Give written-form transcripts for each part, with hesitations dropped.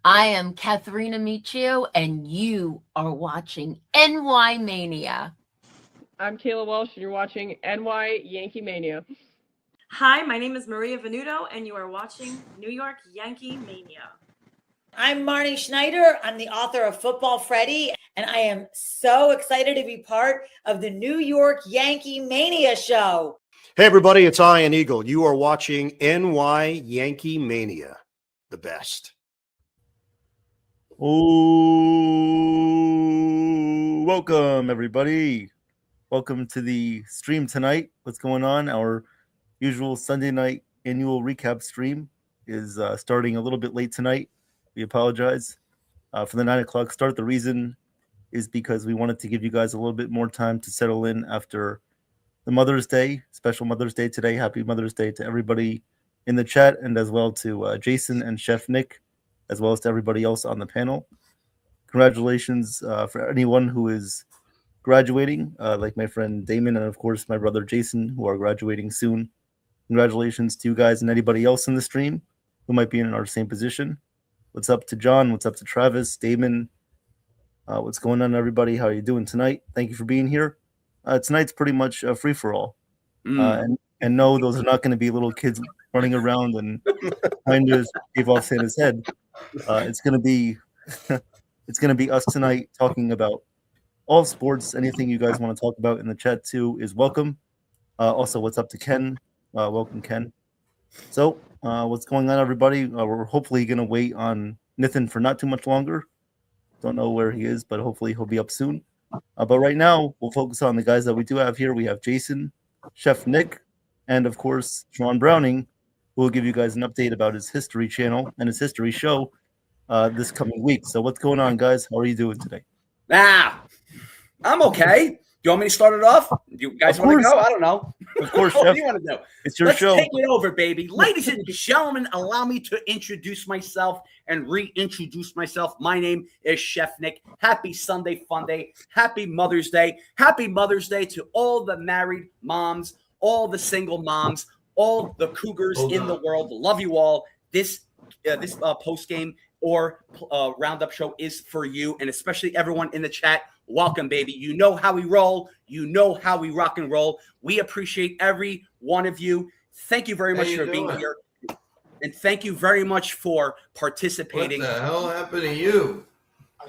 I am Katharina Michio, and you are watching NY Mania. I'm Kayla Walsh, and you're watching NY Yankee Mania. Hi, my name is Maria Venuto, and you are watching New York Yankee Mania. I'm Marnie Schneider. I'm the author of Football Freddy, and I am so excited to be part of the New York Yankee Mania show. Hey, everybody, it's Ian Eagle. You are watching NY Yankee Mania, the best. Oh, welcome, everybody. Welcome to the stream tonight. What's going on? Our usual Sunday night annual recap stream is starting a little bit late tonight. We apologize for the 9 o'clock start. The reason is because we wanted to give you guys a little bit more time to settle in after the Mother's Day, special Mother's Day today. Happy Mother's Day to everybody in the chat, and as well to Jason and Chef Nick, as well as to everybody else on the panel. Congratulations for anyone who is graduating, like my friend Damon and, of course, my brother Jason, who are graduating soon. Congratulations to you guys and anybody else in the stream who might be in our same position. What's up to John? What's up to Travis, Damon? What's going on, everybody? How are you doing tonight? Thank you for being here. Tonight's pretty much a free-for-all. And no, those are not going to be little kids running around and trying to shave off Santa's head. It's going to be it's going to be us tonight talking about all sports. Anything you guys want to talk about in the chat too is welcome. Also, what's up to Ken? Welcome, Ken. So, what's going on, everybody? We're hopefully going to wait on Nathan for not too much longer. Don't know where he is, but hopefully he'll be up soon. But right now, we'll focus on the guys that we do have here. We have Jason, Chef Nick, and of course, Sean Browning, who will give you guys an update about his history channel and his history show this coming week. So what's going on, guys? How are you doing today? I'm okay. Do you want me to start it off? You guys want to go? I don't know. Of course, what Chef. do you want to do? It's your Let's show. Take it over, baby. Ladies and gentlemen, allow me to introduce myself and reintroduce myself. My name is Chef Nick. Happy Sunday Fun Day. Happy Mother's Day. Happy Mother's Day to all the married moms, all the single moms, all the cougars in the world. Love you all. This post-game or roundup show is for you, and especially everyone in the chat. Welcome, baby. You know how we roll. You know how we rock and roll. We appreciate every one of you. Thank you very much for being here. And thank you very much for participating. What the hell happened to you?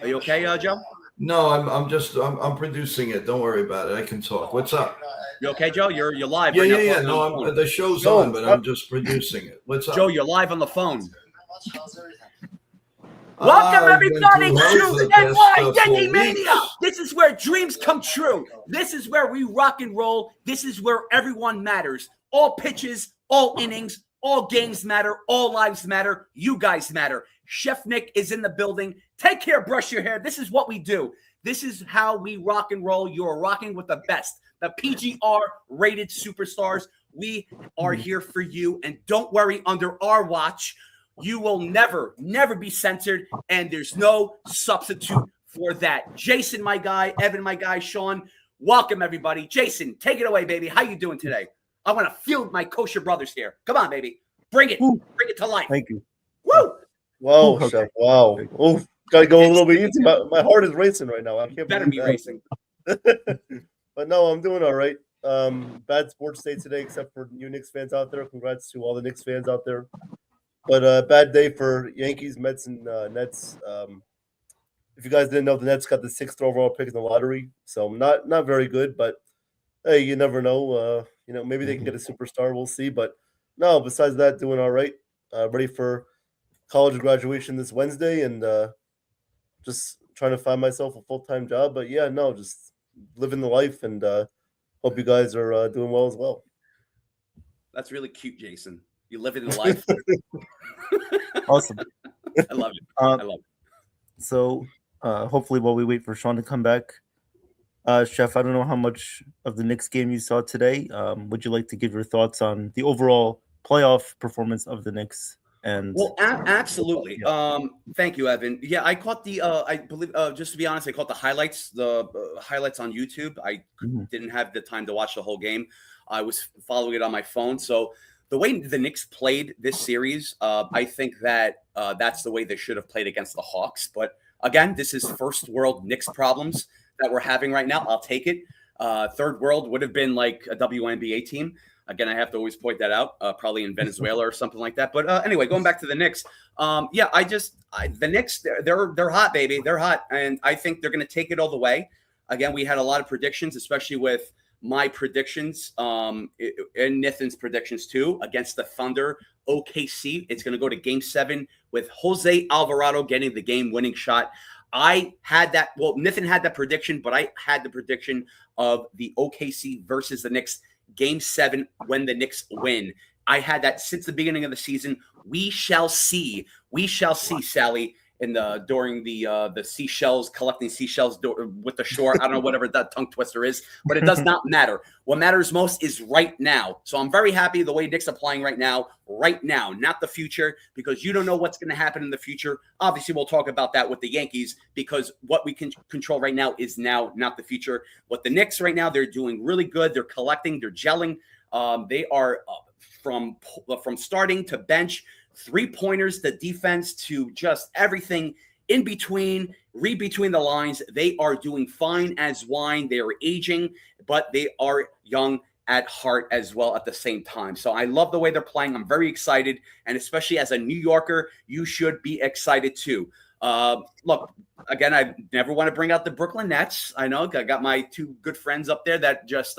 Are you okay, Joe? No, I'm producing it. Don't worry about it. I can talk. What's up? You okay, Joe? You're live. Yeah. No, the show's on, but I'm just producing it. What's up? Joe, you're live on the phone. Welcome, everybody, to NY Yankee Mania. This is where dreams come true. This is where we rock and roll. This is where everyone matters. All pitches, all innings, all games matter. All lives matter. You guys matter. Chef Nick is in the building. Take care, brush your hair. This is what we do. This is how we rock and roll. You're rocking with the best, the PGR-rated superstars. We are here for you. And don't worry, under our watch, you will never be censored, and there's no substitute for that. Jason, my guy, Evan, my guy, Sean, welcome, everybody. Jason, take it away, baby. How you doing today? I want to field my kosher brothers here. Come on, baby. Bring it. Ooh. Bring it to life. Thank you. Woo! Whoa, Okay. Chef, wow. Oh, gotta go a little bit easy. My heart is racing right now. I can't Better believe be racing. But no, I'm doing all right. Bad sports day today, except for you Knicks fans out there. Congrats to all the Knicks fans out there. But bad day for Yankees, Mets, and Nets. If you guys didn't know, the Nets got the 6th overall pick in the lottery, so not very good. But hey, you never know. Maybe they can get a superstar. We'll see. But no, besides that, doing all right. Ready for college graduation this Wednesday, and just trying to find myself a full-time job. But yeah, no, just living the life, and hope you guys are doing well as well. That's really cute, Jason. You live in the life. Awesome. I love it. I love it. So hopefully while we wait for Sean to come back, Chef, I don't know how much of the Knicks game you saw today. Would you like to give your thoughts on the overall playoff performance of the Knicks? And absolutely. Thank you, Evan. Yeah, I caught the I believe just to be honest, I caught the highlights on YouTube. I didn't have the time to watch the whole game. I was following it on my phone. So the way the Knicks played this series, I think that that's the way they should have played against the Hawks. But again, this is first world Knicks problems that we're having right now. I'll take it. Third world would have been like a WNBA team. Again, I have to always point that out, probably in Venezuela or something like that. But anyway, going back to the Knicks, the Knicks, they're hot, baby. They're hot, and I think they're going to take it all the way. Again, we had a lot of predictions, especially with my predictions and Nathan's predictions too against the Thunder. OKC, it's going to go to Game 7 with Jose Alvarado getting the game-winning shot. I had that. Well, Nathan had that prediction, but I had the prediction of the OKC versus the Knicks Game 7 when the Knicks win. I had that since the beginning of the season. We shall see. We shall see, Sally, during the seashells, collecting seashells with the shore. I don't know whatever that tongue twister is, but it does not matter. What matters most is right now. So I'm very happy the way Knicks are playing right now, not the future, because you don't know what's going to happen in the future. Obviously, we'll talk about that with the Yankees, because what we can control right now is now, not the future. What the Knicks right now, they're doing really good. They're collecting, they're gelling. They are from starting to bench, 3-pointers, the defense, to just everything in between, read between the lines. They are doing fine as wine. They are aging, but they are young at heart as well at the same time. So I love the way they're playing. I'm very excited. And especially as a New Yorker, you should be excited too. Look, again, I never want to bring out the Brooklyn Nets. I know I got my two good friends up there that just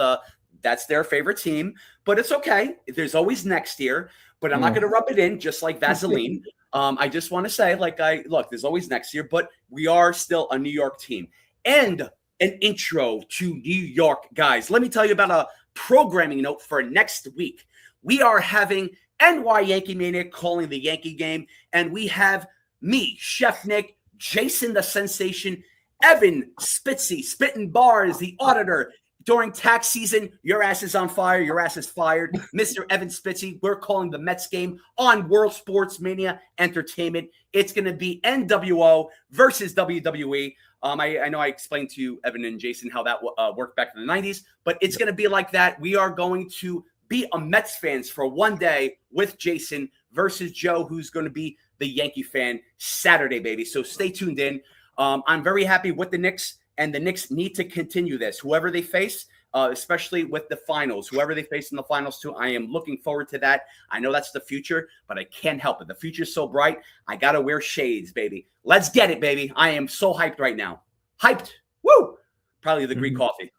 that's their favorite team, but it's okay. There's always next year. But I'm not going to rub it in just like Vaseline. I just want to say, look, there's always next year, but we are still a New York team. And an intro to New York, guys. Let me tell you about a programming note for next week. We are having NY Yankee Mania calling the Yankee game, and we have me, Chef Nick, Jason the Sensation, Evan Spitzy, spitting bars, the auditor. During tax season, your ass is on fire. Your ass is fired. Mr. Evan Spitzy, we're calling the Mets game on World Sports Mania Entertainment. It's going to be NWO versus WWE. I know I explained to you, Evan and Jason, how that worked back in the 90s, but it's going to be like that. We are going to be a Mets fans for one day with Jason versus Joe, who's going to be the Yankee fan Saturday, baby. So stay tuned in. I'm very happy with the Knicks. And the Knicks need to continue this. Whoever they face, especially with the finals, whoever they face in the finals too, I am looking forward to that. I know that's the future, but I can't help it. The future's so bright. I got to wear shades, baby. Let's get it, baby. I am so hyped right now. Hyped. Woo! Probably the Greek coffee.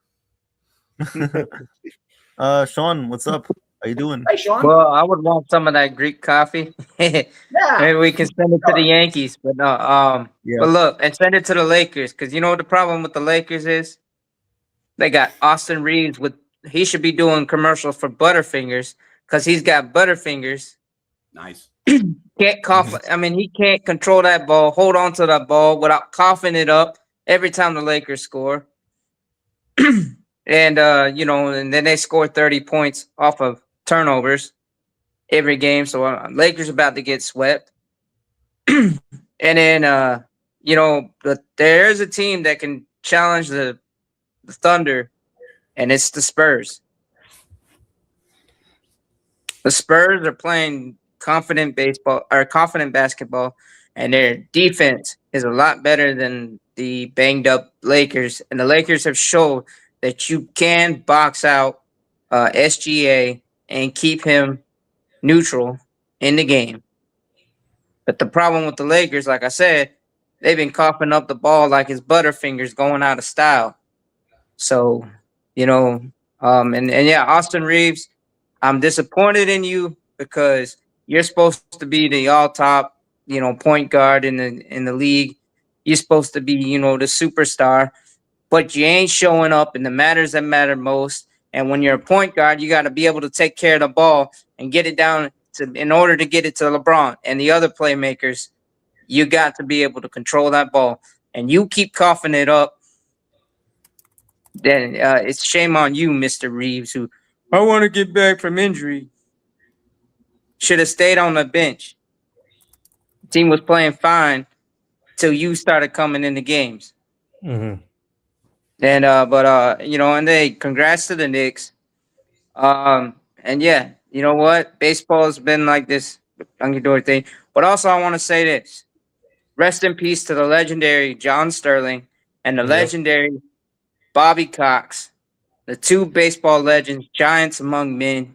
Sean, what's up? How you doing? Hey, Sean. Well, I would want some of that Greek coffee. Maybe we can send it to the Yankees, but no. But look, and send it to the Lakers, because you know what the problem with the Lakers is? They got Austin Reeves he should be doing commercials for Butterfingers, because he's got Butterfingers. Nice. Can't cough. I mean, he can't control that ball, hold on to that ball without coughing it up every time the Lakers score. And and then they score 30 points off of turnovers every game. So Lakers about to get swept. And then there's a team that can challenge the Thunder, and it's the Spurs. The Spurs are playing confident basketball, and their defense is a lot better than the banged up Lakers. And the Lakers have showed that you can box out SGA and keep him neutral in the game. But the problem with the Lakers, like I said, they've been coughing up the ball like it's Butterfingers going out of style. So, Austin Reeves, I'm disappointed in you, because you're supposed to be the all-top, point guard in the league. You're supposed to be, the superstar, but you ain't showing up in the matters that matter most. And when you're a point guard, you got to be able to take care of the ball and get it down in order to get it to LeBron and the other playmakers. You got to be able to control that ball, and you keep coughing it up. Then it's shame on you, Mr. Reeves, who I want to get back from injury. Should have stayed on the bench. The team was playing fine till you started coming in the games. Mm-hmm. And congrats to the Knicks. you know what? Baseball has been like this hunky dory thing. But also, I want to say this: rest in peace to the legendary John Sterling and the legendary Bobby Cox, the two baseball legends, giants among men.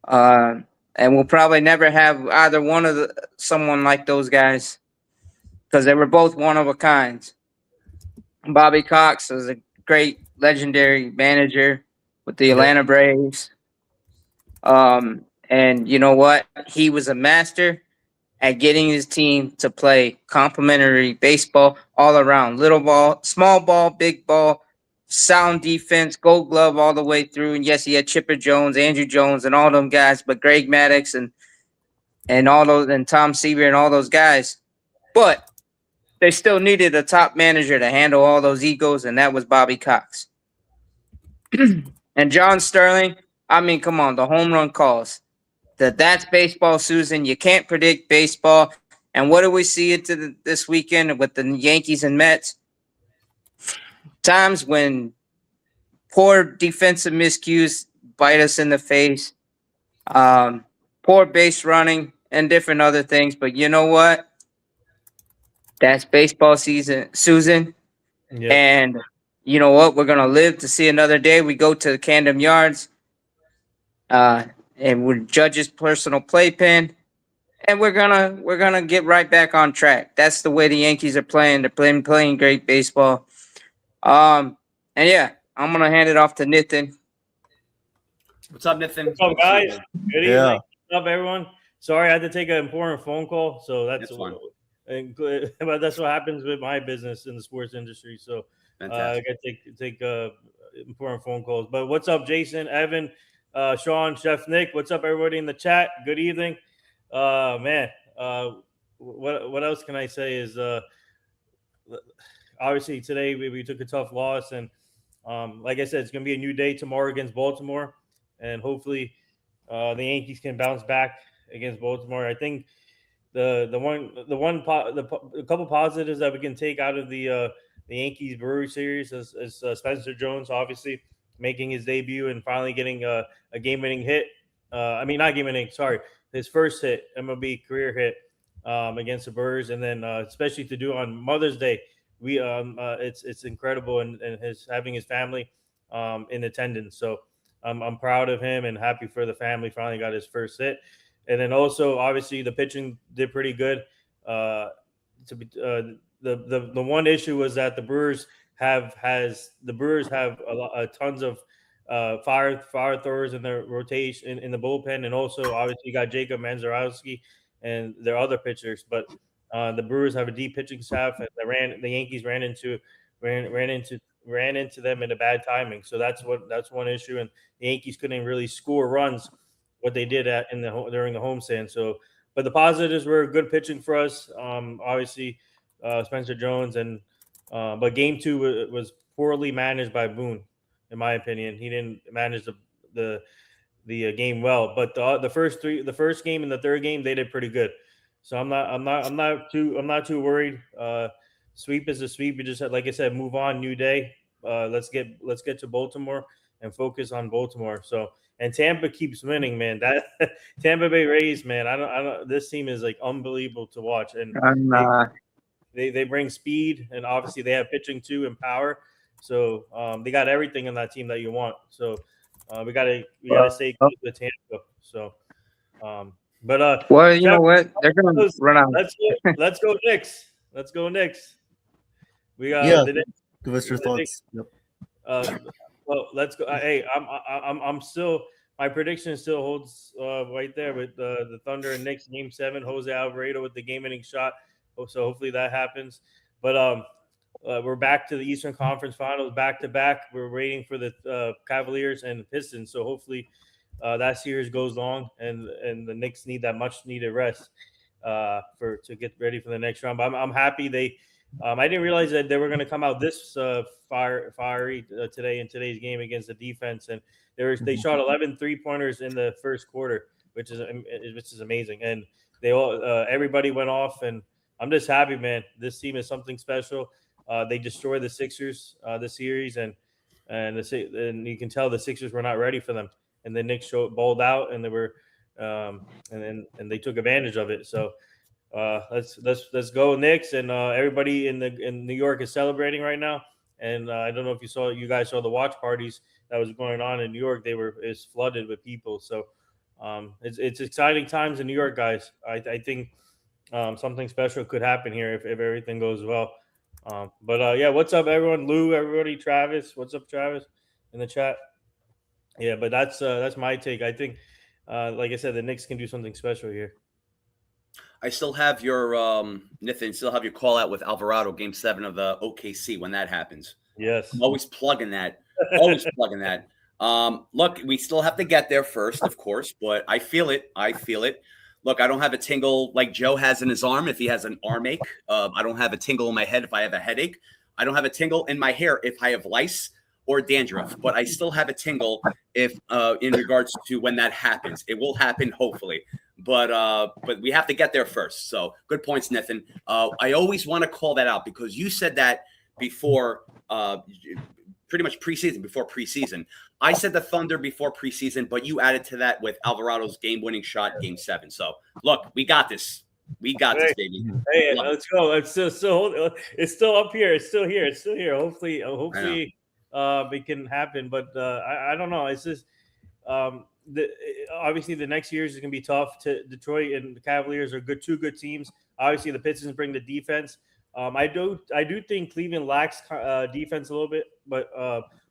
And we'll probably never have either one of someone like those guys because they were both one of a kind. Bobby Cox was a great legendary manager with the Atlanta Braves. And you know what? He was a master at getting his team to play complementary baseball all around. Little ball, small ball, big ball, sound defense, gold glove all the way through. And yes, he had Chipper Jones, Andrew Jones, and all them guys, but Greg Maddux and all those and Tom Seaver and all those guys. But they still needed a top manager to handle all those egos, and that was Bobby Cox. And John Sterling, I mean, come on, the home run calls. That's baseball, Susan. You can't predict baseball. And what do we see this weekend with the Yankees and Mets? Times when poor defensive miscues bite us in the face, poor base running, and different other things. But you know what? That's baseball season, Susan. Yeah. And you know what? We're gonna live to see another day. We go to the Camden Yards, and we judge his personal playpen, and we're gonna get right back on track. That's the way the Yankees are playing. They're playing great baseball. And yeah, I'm gonna hand it off to Nathan. What's up, Nathan? What's up, guys? Good Yeah. evening. What's up, everyone? Sorry, I had to take an important phone call, so that's fine. But that's what happens with my business in the sports industry. So I got to take important phone calls. But what's up, Jason, Evan, Sean, Chef Nick? What's up, everybody in the chat? Good evening, man. What else can I say is obviously today we took a tough loss, and like I said, it's going to be a new day tomorrow against Baltimore, and hopefully the Yankees can bounce back against Baltimore. I think a couple positives that we can take out of the Yankees Brewers series is Spencer Jones obviously making his debut and finally getting a game-winning hit. I mean, not game-winning, sorry, his first hit, MLB career hit against the Brewers, and then especially to do on Mother's Day, it's incredible, and having his family in attendance. So I'm proud of him and happy for the family. Finally got his first hit. And then also, obviously, the pitching did pretty good. The one issue was that the Brewers have tons of fire throwers in their rotation in the bullpen, and also obviously you got Jacob Manzarowski and their other pitchers. But the Brewers have a deep pitching staff, and the Yankees ran into them in a bad timing. So that's one issue, and the Yankees couldn't really score runs what they did during the homestand. So, but the positives were good pitching for us. Obviously, Spencer Jones but Game 2 was poorly managed by Boone, in my opinion. He didn't manage the game well. But the first game and the third game, they did pretty good. So I'm not too worried. Sweep is a sweep. We just had, like I said, move on, new day. Let's get to Baltimore and focus on Baltimore. So. And Tampa keeps winning, man. That Tampa Bay Rays, man. I don't. This team is like unbelievable to watch, and they bring speed, and obviously they have pitching too and power. So they got everything in that team that you want. So we gotta stay good with Tampa. So, well, you know what? They're gonna run out. Let's go Knicks. Let's go Knicks. We got the Knicks. Give us your thoughts. Yep. Well, let's go. Hey, I'm still. My prediction still holds right there with the Thunder and Knicks Game 7. Jose Alvarado with the game-winning shot. So hopefully that happens. But we're back to the Eastern Conference Finals, back to back. We're waiting for the Cavaliers and the Pistons. So hopefully that series goes long, and the Knicks need that much-needed rest to get ready for the next round. But I'm happy they. I didn't realize that they were going to come out this fiery today in today's game against the defense, and they shot 11 3-pointers in the first quarter, which is amazing. And everybody went off, and I'm just happy, man. This team is something special. They destroyed the Sixers this series, and you can tell the Sixers were not ready for them. and the Knicks bowled out, and they were and they took advantage of it. So let's go Knicks, and everybody in New York is celebrating right now. And I don't know if you guys saw the watch parties that was going on in New York. It's flooded with people. So it's exciting times in New York, guys. I think something special could happen here if everything goes well. But yeah, what's up, everyone? Lou, everybody, Travis, what's up, Travis, in the chat? Yeah, but that's my take. I think, like I said, the Knicks can do something special here. I still have your Nathan. Still have your call out with Alvarado, Game 7 of the OKC when that happens. Yes, I'm always plugging that. Always plugging that. Look, we still have to get there first, of course, but I feel it. I feel it. Look, I don't have a tingle like Joe has in his arm if he has an arm ache. I don't have a tingle in my head if I have a headache. I don't have a tingle in my hair if I have lice or dandruff, but I still have a tingle if in regards to when that happens. It will happen, hopefully. But we have to get there first. So good points, Nathan. I always want to call that out because you said that before pretty much before preseason. I said the Thunder before preseason, but you added to that with Alvarado's game-winning shot, Game 7. So, look, we got this. We got this, baby. Hey, let's go. It's still up here. It's still here. It's still here. Hopefully, it can happen. But I don't know. It's just obviously the next years is going to be tough. Detroit and the Cavaliers are two good teams. Obviously, the Pistons bring the defense. I do think Cleveland lacks defense a little bit, but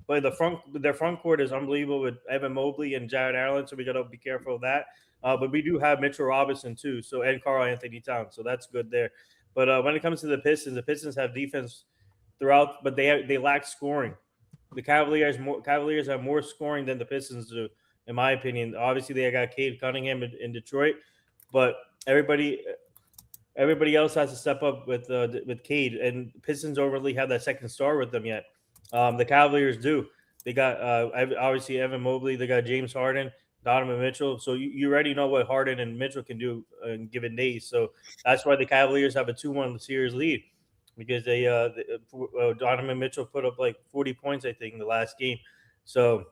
their front court is unbelievable with Evan Mobley and Jared Allen, so we got to be careful of that. But we do have Mitchell Robinson too, and Karl Anthony Towns, so that's good there. But when it comes to the Pistons have defense throughout, but they lack scoring. The Cavaliers have more scoring than the Pistons do, in my opinion. Obviously, they got Cade Cunningham in Detroit, but everybody else has to step up with Cade, and Pistons don't really have that second star with them yet. The Cavaliers do. They got obviously Evan Mobley. They got James Harden, Donovan Mitchell. So you already know what Harden and Mitchell can do in given days. So that's why the Cavaliers have a 2-1 series lead, because Donovan Mitchell put up like 40 points, I think, in the last game. So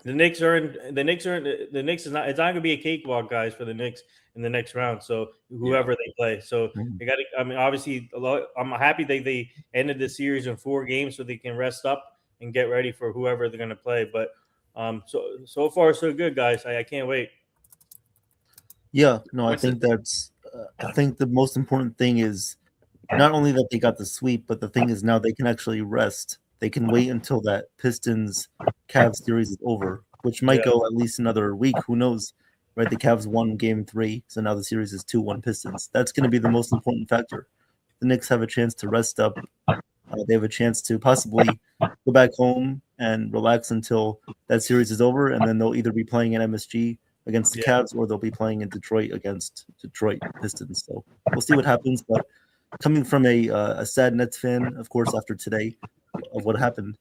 the Knicks is not. It's not going to be a cakewalk, guys, for the Knicks in the next round. So whoever they play, so they got to. I mean, obviously, I'm happy they ended the series in 4 games so they can rest up and get ready for whoever they're going to play. But so far so good, guys. I can't wait. Yeah, no, I think that's. I think the most important thing is not only that they got the sweep, but the thing is now they can actually rest. They can wait until that Pistons Cavs series is over, which might go at least another week. Who knows? Right? The Cavs won Game 3, so now the series is 2-1 Pistons. That's going to be the most important factor. The Knicks have a chance to rest up. They have a chance to possibly go back home and relax until that series is over, and then they'll either be playing at MSG against the Cavs or they'll be playing in Detroit against Detroit Pistons. So we'll see what happens. But coming from a sad Nets fan, of course, after today of what happened,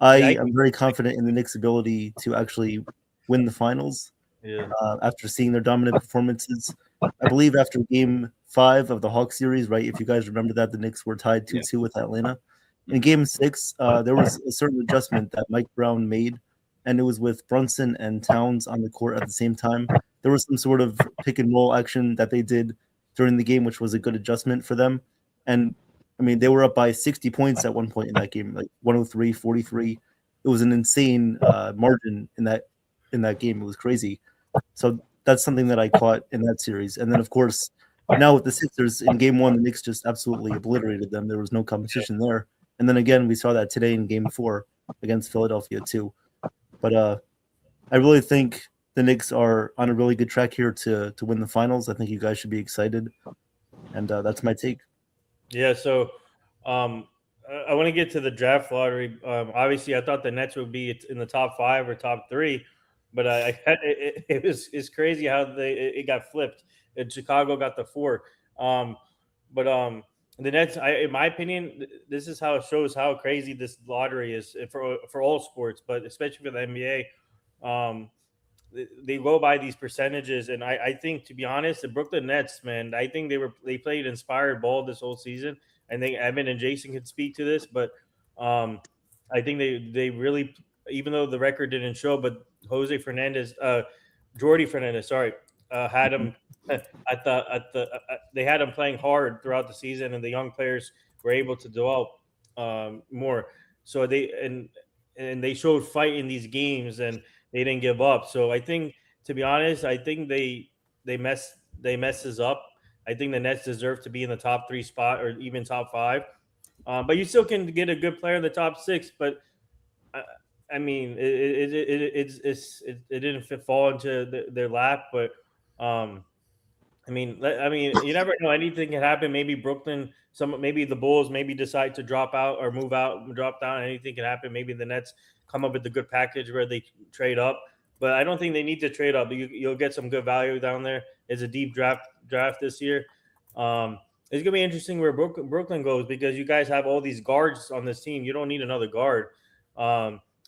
I am very confident in the Knicks' ability to actually win the finals. After seeing their dominant performances, I believe after Game 5 of the Hawks series, right? If you guys remember that, the Knicks were tied 2-2 with Atlanta. In Game 6, there was a certain adjustment that Mike Brown made, and it was with Brunson and Towns on the court at the same time. There was some sort of pick and roll action that they did during the game, which was a good adjustment for them. And I mean, they were up by 60 points at one point in that game, like 103-43. It was an insane margin in that game. It was crazy. So that's something that I caught in that series. And then, of course, now with the Sixers in Game 1, the Knicks just absolutely obliterated them. There was no competition there. And then again, we saw that today in Game 4 against Philadelphia too. But I really think the Knicks are on a really good track here to win the finals. I think you guys should be excited. And that's my take. Yeah, so I want to get to the draft lottery. Obviously, I thought the Nets would be in the top 5 or top 3, but it's crazy how it got flipped. And Chicago got the 4. But the Nets, in my opinion, this is how it shows how crazy this lottery is for all sports, but especially for the NBA. They go by these percentages, and I think, to be honest, the Brooklyn Nets, man, I think they played inspired ball this whole season. I think Evan and Jason could speak to this, but I think they really, even though the record didn't show, but Jose Fernandez, Jordy Fernandez, sorry, had him. They had him playing hard throughout the season, and the young players were able to develop more. So and they showed fight in these games, and they didn't give up. So I think, to be honest, I think they messes up. I think the Nets deserve to be in the top 3 spot or even top 5. But you still can get a good player in the top 6. But I mean, it didn't fall into their lap. But I mean, you never know. Anything can happen. Maybe Brooklyn, maybe the Bulls, maybe decide to drop out or move out, drop down. Anything can happen. Maybe the Nets come up with a good package where they trade up. But I don't think they need to trade up. You'll get some good value down there. It's a deep draft this year. It's gonna be interesting where Brooklyn goes, because you guys have all these guards on this team. You don't need another guard.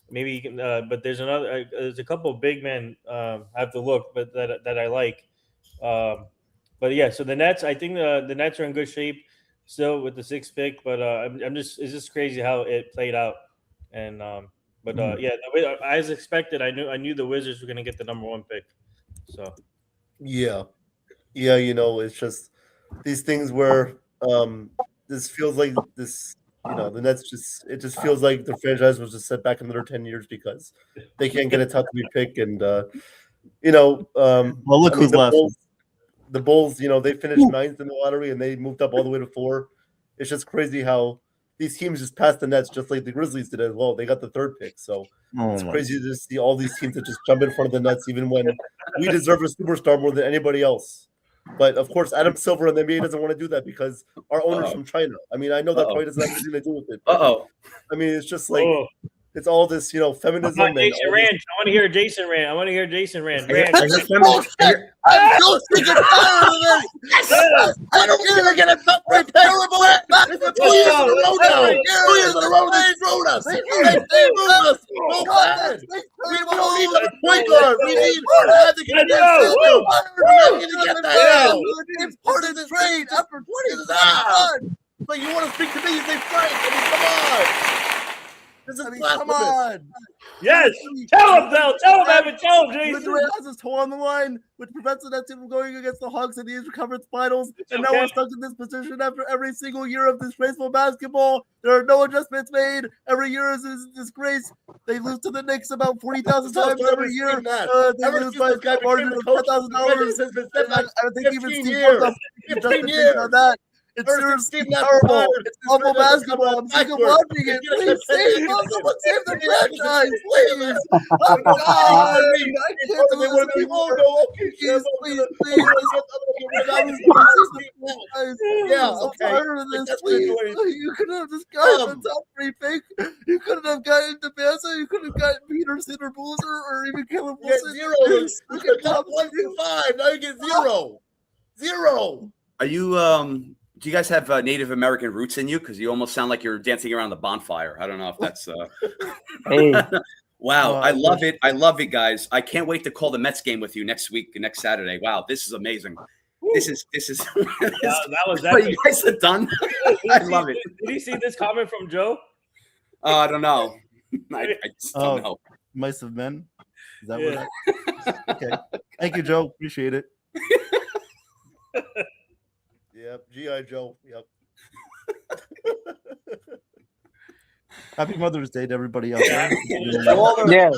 Maybe you can, but there's a couple of big men. I have to look, but that I like. But yeah, so the Nets, I think the Nets are in good shape still with the 6th pick. But it's just crazy how it played out. And yeah, as expected, I knew the Wizards were gonna get the number 1 pick. So Yeah, it's just these things where this feels like this. The Nets it just feels like the franchise was just set back another 10 years because they can't get a top 3 pick. And well, look who's left. The Bulls, they finished 9th in the lottery and they moved up all the way to 4. It's just crazy how these teams just passed the Nets, just like the Grizzlies did as well. They got the 3rd pick, so it's crazy to see all these teams that just jump in front of the Nets, even when we deserve a superstar more than anybody else. But of course, Adam Silver and the NBA doesn't want to do that because our owner's from China. I mean, I know that probably doesn't have anything to do with it. I mean, it's just like it's all this, feminism. Jason Rand. I want to hear Jason Rand. I want to hear Jason Rand. I'm so sick and tired of this. I don't even get a top 3 pick. This is 2 years in a row now. 2 years in a row they screwed us. They moved us. No bad. We don't need a point guard. We need to get that. It's part of the trade after 20 years. But you want to speak to me? You say Frank. I mean, come on. This is come on. Yes. Tell him, Evan. Tell him, Jason. Madrid has his toe on the line, which prevents the Nets from going against the Hawks in the Eastern Conference Finals. And now we're stuck in this position after every single year of disgraceful basketball. There are no adjustments made. Every year is a disgrace. They lose to the Knicks about 40,000 times every year. They lose by a margin of $10,000. I think even Steve Ballmer justification on that. It's seriously terrible. It's awful basketball. I'm sick of watching it. Please save the franchise, please. Oh God! I can't do this anymore. Please. Yeah, I'm tired of this. Please, you could have just gotten the top 3 pick. You couldn't have gotten DeBanza. You could have gotten Peterson or Boozer or even Caleb Wilson. Zero. You get top 1 through 5. Now you get 0. 0. Are you do you guys have Native American roots in you? Because you almost sound like you're dancing around the bonfire. I don't know if that's. Hey. Wow, I love it. I love it, guys. I can't wait to call the Mets game with you next Saturday. Wow, this is amazing. This is. That was what you guys have done. I love it. Did you see this comment from Joe? I don't know. I just don't know. Mice of Men. Is that what? Okay. Thank you, Joe. Appreciate it. Yep, G.I. Joe. Yep. Happy Mother's Day to everybody out there. Yeah.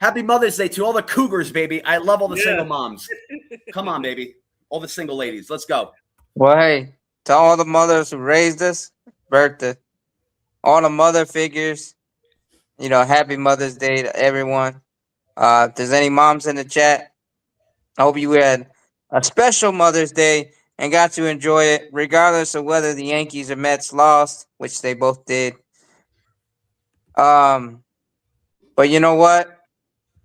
Happy Mother's Day to all the Cougars, baby. I love all the single moms. Come on, baby. All the single ladies. Let's go. Well, hey, to all the mothers who raised us, birthed all the mother figures, happy Mother's Day to everyone. If there's any moms in the chat, I hope you had a special Mother's Day and got to enjoy it, regardless of whether the Yankees or Mets lost, which they both did. But you know what?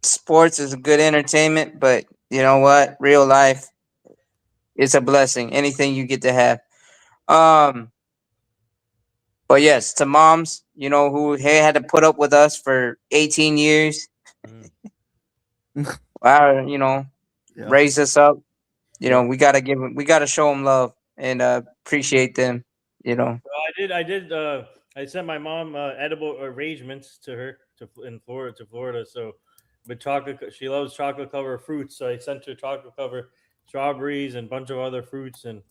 Sports is a good entertainment, but you know what? Real life is a blessing. Anything you get to have. But yes, to moms, who had to put up with us for 18 years. Wow, raise us up. We gotta show them love and appreciate them. Well, I did. I sent my mom edible arrangements to her in Florida. So with chocolate. She loves chocolate covered fruits, so I sent her chocolate covered strawberries and a bunch of other fruits, and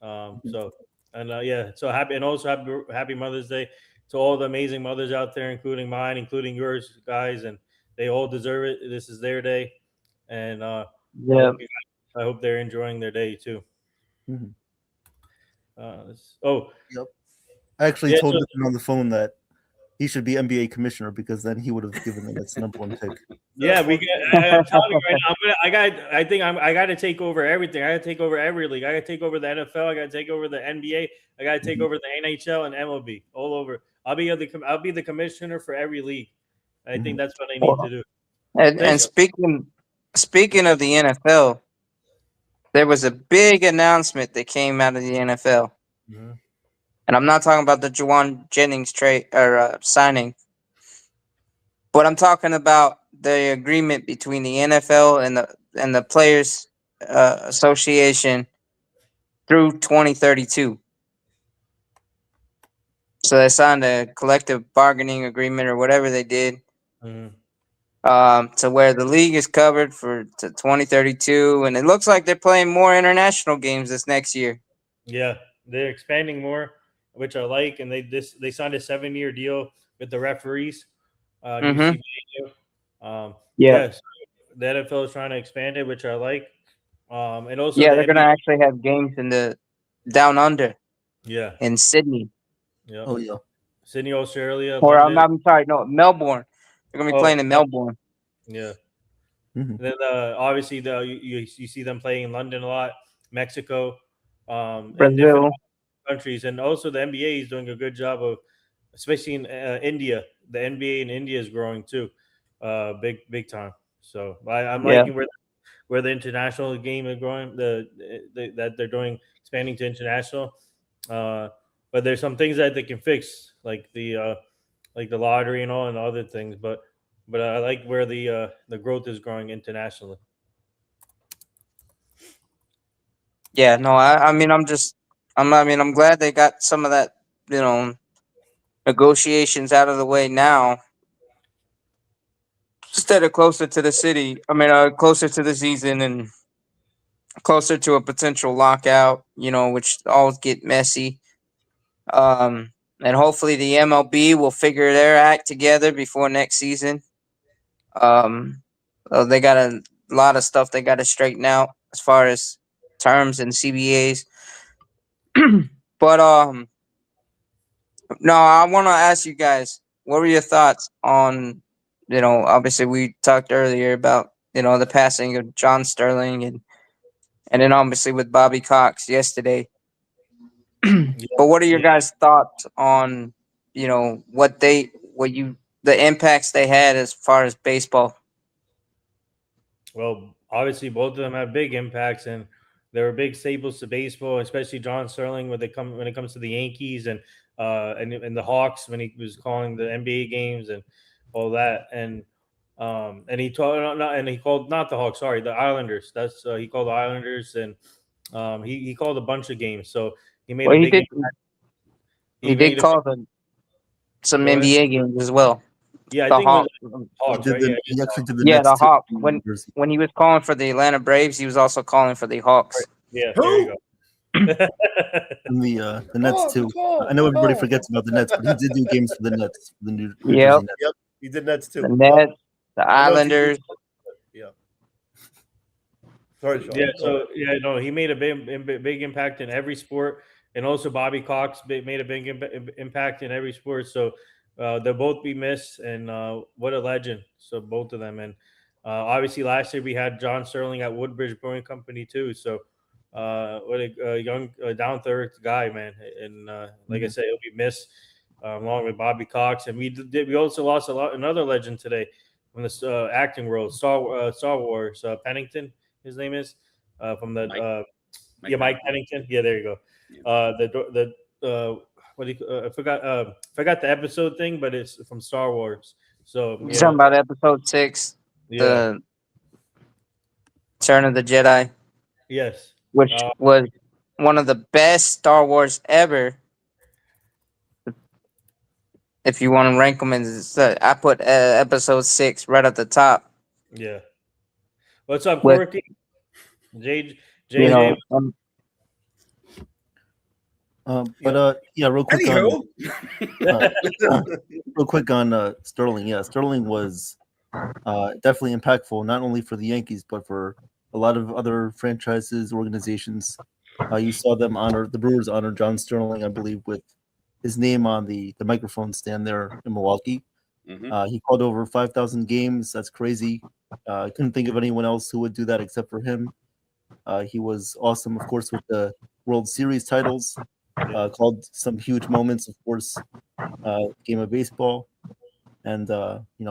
so and yeah, so happy, and also happy Mother's Day to all the amazing mothers out there, including mine, including yours, guys, and they all deserve it. This is their day, and Yeah. I hope they're enjoying their day too. Mhm. Oh, Yep. I actually Yeah, told so- him on the phone that he should be NBA commissioner because then he would have given the Nets number one pick. yeah, we get. I'm telling you right now, I got to take over everything. I got to take over every league. I got to take over the NFL. I got to take over the NBA. I got to take over the NHL and MLB all over. I'll be the commissioner for every league. I think that's what I need to do. And speaking of the NFL, there was a big announcement that came out of the NFL, Mhm. and I'm not talking about the Juwan Jennings trade or signing, but I'm talking about the agreement between the NFL and the Players Association through 2032. So they signed a collective bargaining agreement or whatever they did, Mhm. to where the league is covered for to 2032, and it looks like they're playing more international games this next year. Yeah, they're expanding more, which I like, and they signed a 7-year deal with the referees. New Mhm. CBA deal. Yeah. Yes, the NFL is trying to expand it, which I like. And also Yeah, the they're gonna NBA. actually have games in the down under Yeah, in Sydney, yeah. Oh yeah. Sydney, Australia, or London. I'm sorry, no, Melbourne. They're gonna be Oh, playing in Melbourne. yeah. Mhm. And then obviously you see them playing in London a lot, Mexico, and different Brazil. countries, and also the NBA is doing a good job of, especially in India. The NBA in India is growing too, big time. So I'm Yeah. liking where the international game is growing. That they're doing expanding to international. But there's some things that they can fix, like the lottery and all and other things. But I like where the growth is growing internationally. Yeah, no, I mean, I'm glad they got some of that, negotiations out of the way now, instead of closer to the city. I mean, closer to the season and closer to a potential lockout, which always get messy. And hopefully the MLB will figure their act together before next season. Um, they got a lot of stuff they got to straighten out as far as terms and CBAs. But no, I want to ask you guys, what were your thoughts on, obviously we talked earlier about, the passing of John Sterling and then obviously with Bobby Cox yesterday. But what are your guys' thoughts on, the impacts they had as far as baseball? Well, obviously, both of them have big impacts, and they were big staples to baseball, especially John Sterling when it comes to the Yankees and the Hawks when he was calling the NBA games and all that, and he told not and he called not the Hawks, sorry, the Islanders. That's he called the Islanders, and he called a bunch of games, so he made Well, a he big did. impact. He did call some Go ahead. NBA games as well. Yeah, I The think it was Hawks. Hawks, right? He actually did the Yeah, Nets the too. Hawks. in When Jersey. when he was calling for the Atlanta Braves, he was also calling for the Hawks. Yeah, there you go. And the Nets too. I know everybody forgets about the Nets, but he did do games for the Nets, for the New Yep. Jersey Nets. Yep, he did Nets too. The Yep. Nets, the I know it's easy. Islanders. Yeah. Sorry, Sean. Yeah, Go so ahead. no, he made a big impact in every sport, and also Bobby Cox made a big impact in every sport. So they'll both be missed, and what a legend! So both of them, and obviously last year we had John Sterling at Woodbridge Brewing Company too. So what a young down to earth guy, man, and like I said, he'll be missed along with Bobby Cox, and we also lost another legend today from the acting world, Star Wars, Pennington. His name is from the Mike Pennington. Yeah, there you go. What do you, forgot the episode thing, but it's from Star Wars. So You're talking about episode 6, yeah, the Return of the Jedi, yes, which was one of the best Star Wars ever. If you want to rank them, I put episode 6 right at the top. Yeah. What's up, With Corky? J you JJ. know, Yeah, real quick on Anywho, real quick on Sterling. Yeah, Sterling was definitely impactful, not only for the Yankees but for a lot of other franchises, organizations. You saw them honor the Brewers honor John Sterling, I believe, with his name on the microphone stand there in Milwaukee. He called over 5,000 games. That's crazy. I couldn't think of anyone else who would do that except for him. He was awesome, of course, with the World Series titles. Called some huge moments, of course, game of baseball, and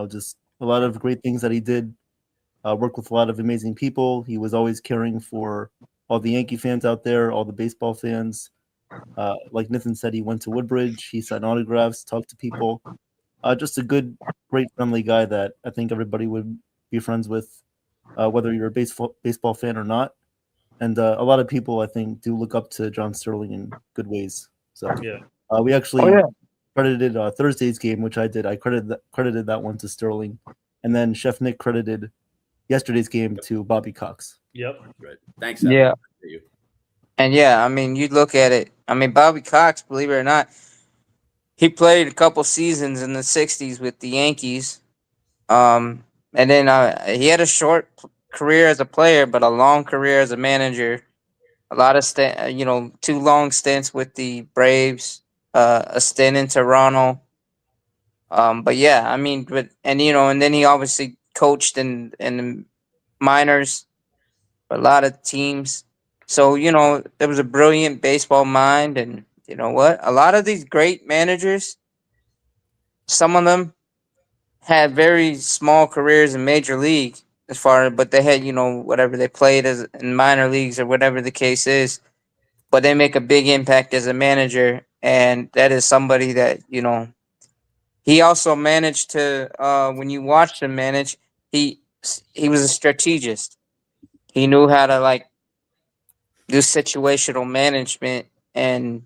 just a lot of great things that he did. Worked with a lot of amazing people. He was always caring for all the Yankee fans out there, all the baseball fans. Like Nathan said, he went to Woodbridge. He signed autographs, talked to people. Just a good, great, friendly guy that I think everybody would be friends with, whether you're a baseball fan or not. And a lot of people, I think, do look up to John Sterling in good ways. So Yeah. we oh actually yeah, credited Thursday's game, which I did. I credited that one to Sterling, and then Chef Nick credited yesterday's game to Bobby Cox. Yep. right. Thanks. yeah, You. and yeah. I mean, you look at it. I mean, Bobby Cox, believe it or not, he played a couple seasons in the '60s with the Yankees. And then he had a short career as a player, but a long career as a manager. A lot of two long stints with the Braves, a stint in Toronto. But yeah, I mean, and then he obviously coached in the minors for a lot of teams. So there was a brilliant baseball mind, and you know what? A lot of these great managers, some of them had very small careers in major league but they had whatever they played as in minor leagues or whatever the case is, but they make a big impact as a manager, and that is somebody that he also managed to when you watched him manage, he he was a strategist. He knew how to do situational management, and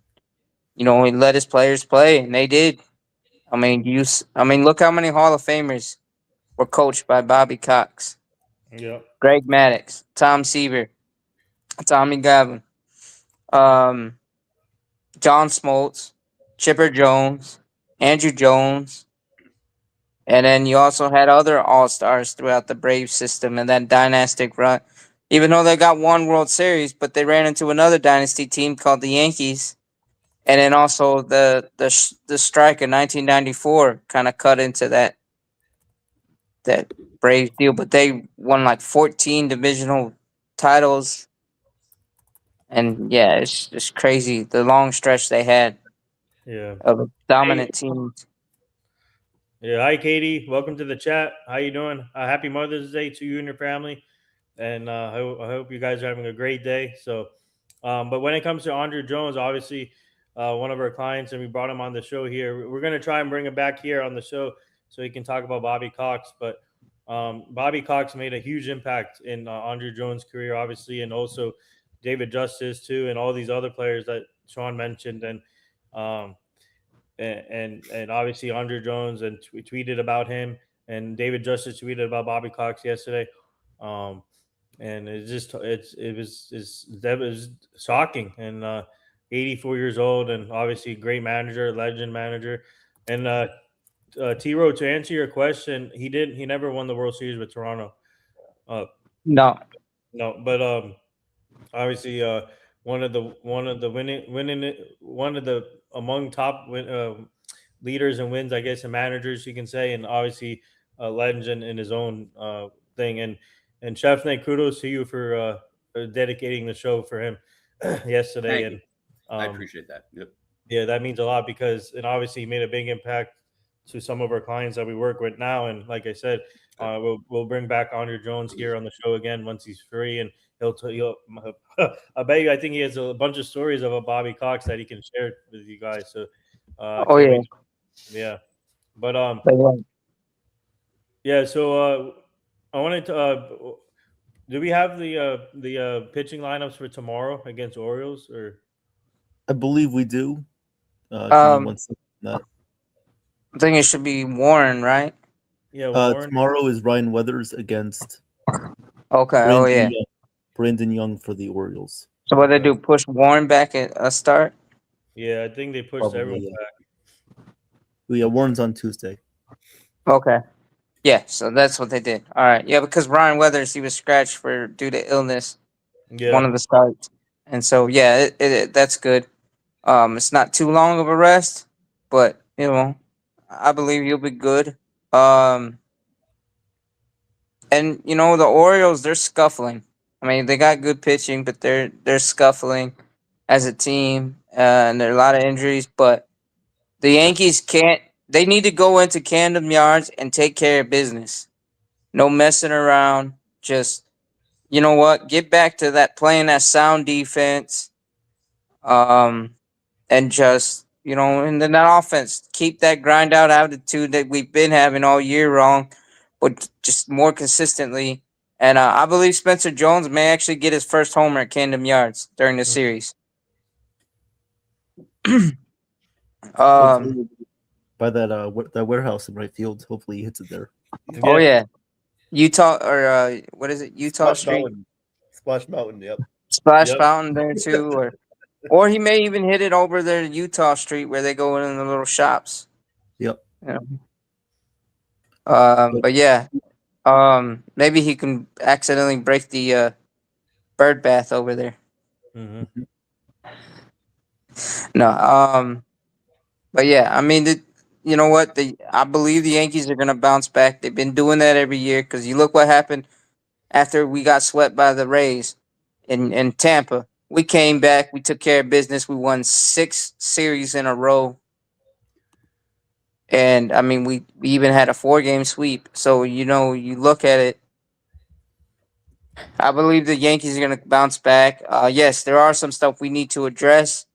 he let his players play, and they did. I mean, look how many Hall of Famers were coached by Bobby Cox, Yep. Greg Maddux, Tom Seaver, Tommy Gavin, um, John Smoltz, Chipper Jones, Andrew Jones, and then you also had other All Stars throughout the Brave system and that dynastic run. Even though they got one World Series, but they ran into another dynasty team called the Yankees, and then also the strike in 1994 kind of cut into that Braves deal. But they won like 14 divisional titles, and yeah, it's just crazy the long stretch they had Yeah. of a dominant team. Yeah. Hi, Katie. Welcome to the chat. How you doing? Happy Mother's Day to you and your family, and I hope you guys are having a great day. So, but when it comes to Andrew Jones, obviously, one of our clients, and we brought him on the show here. We're going to try and bring him back here on the show so he can talk about Bobby Cox. But Bobby Cox made a huge impact in Andrew Jones' career, obviously, and also David Justice too, and all these other players that Sean mentioned, um, and obviously Andrew Jones, and tweeted about him, and David Justice tweeted about Bobby Cox yesterday. And that was shocking. And 84 years old, and obviously great manager, legend manager. And T-Row, to answer your question, he never won the World Series with Toronto. No. No, but obviously one of the among top leaders and wins, I guess, and managers you can say, and obviously a legend in his own thing. And Chef Nick, kudos to you for dedicating the show for him yesterday. Thank and you. I appreciate that. Yep. Yeah, that means a lot because it obviously made a big impact to some of our clients that we work with now. And like I said, we'll bring back Andrew Jones here on the show again once he's free, and he'll I bet you, I think he has a bunch of stories about Bobby Cox that he can share with you guys. So Oh can't yeah. wait. Yeah, but But, yeah. yeah. So I wanted to. Do we have the pitching lineups for tomorrow against Orioles? Or I believe we do. Give me Um, one second on that. I think it should be Warren, right? Yeah, Warren. Tomorrow is Ryan Weathers against Okay. Oh yeah. Brandon Young for the Orioles. So what they do? Push Warren back at a start? Yeah, I think they pushed Probably, everyone yeah. back. Yeah, Warren's on Tuesday. Okay. Yeah, so that's what they did. All right. Yeah, because Ryan Weathers, he was scratched for due to illness, Yeah. one of the starts. And so yeah, that's good. It's not too long of a rest, but you know, I believe you'll be good. Um and you know, the Orioles, they're scuffling. I mean, they got good pitching, but they're scuffling as a team, and there are a lot of injuries, but the Yankees can't. They need to go into Camden Yards and take care of business. No messing around. Just you know what? Get back to that playing that sound defense. And just and then that offense keep that grind out attitude that we've been having all year long, but just more consistently. And I believe Spencer Jones may actually get his first homer at Camden Yards during the series. Hopefully by that warehouse in right field. Hopefully he hits it there. Oh yeah, Utah or what is it? Utah Street, Splash Mountain. Yep. Splash Fountain there too, or he may even hit it over there to Utah Street where they go in the little shops. Yep. Yeah. But yeah, maybe he can accidentally break the bird bath over there. Mm-hmm. No, but yeah, I mean, you know what? I believe the Yankees are gonna bounce back. They've been doing that every year because you look what happened after we got swept by the Rays in Tampa. We came back. We took care of business. We won 6 series in a row. And I mean, we even had a 4-game sweep. So, you look at it. I believe the Yankees are going to bounce back. Yes, there are some stuff we need to address,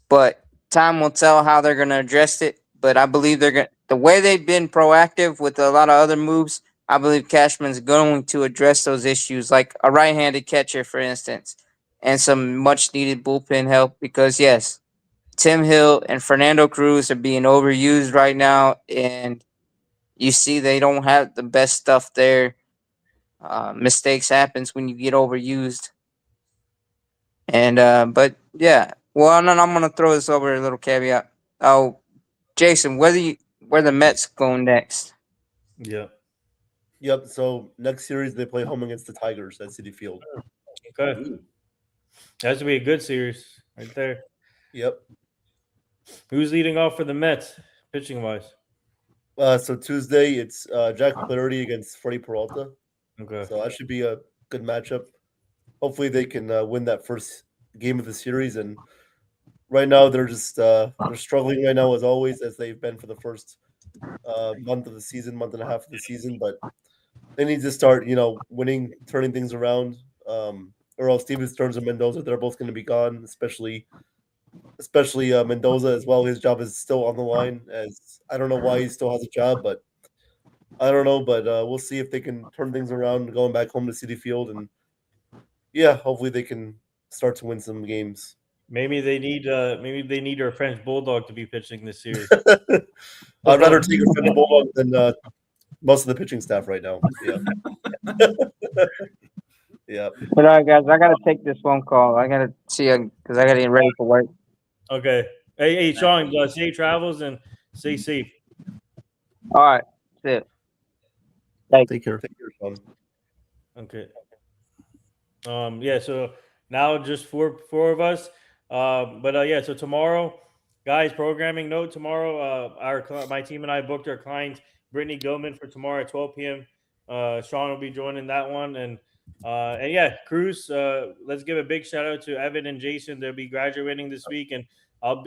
but time will tell how they're going to address it. But I believe the way they've been proactive with a lot of other moves. I believe Cashman's going to address those issues, like a right-handed catcher, for instance, and some much-needed bullpen help. Because yes, Tim Hill and Fernando Cruz are being overused right now, and you see they don't have the best stuff there. Mistakes happens when you get overused. And but yeah, well, and then I'm gonna throw this over a little caveat. Oh, Jason, where the Mets go next? Yeah. Yep. So next series they play home against the Tigers at Citi Field. Okay. That should be a good series right there. Yep. Who's leading off for the Mets, pitching wise? So Tuesday it's Jack Flaherty against Freddie Peralta. Okay. So that should be a good matchup. Hopefully they can win that first game of the series. And right now they're just they're struggling right now as always, as they've been for the first month of the season, month and a half of the season. But they need to start, winning, turning things around. Or else Steven Stearns and Mendoza, they're both going to be gone, especially Mendoza as well. His job is still on the line. As I don't know why he still has a job, but I don't know. But we'll see if they can turn things around, going back home to Citi Field, and yeah, hopefully they can start to win some games. Maybe they need a French bulldog to be pitching this series. I'd rather take a French bulldog than most of the pitching staff right now. Yeah. Yeah. But all right, guys, I gotta take this phone call. I gotta see because I gotta get ready for work. Okay. Hey, Sean, safe travels and stay safe. All right, that's it. Take care. Take care, Sean. Okay. Yeah. So now just four of us. Yeah. So tomorrow, guys, programming note tomorrow. My team and I booked our client Brittany Gilman for tomorrow at 12 p.m. Sean will be joining that one, and yeah, Cruz. Let's give a big shout out to Evan and Jason. They'll be graduating this week, and I'll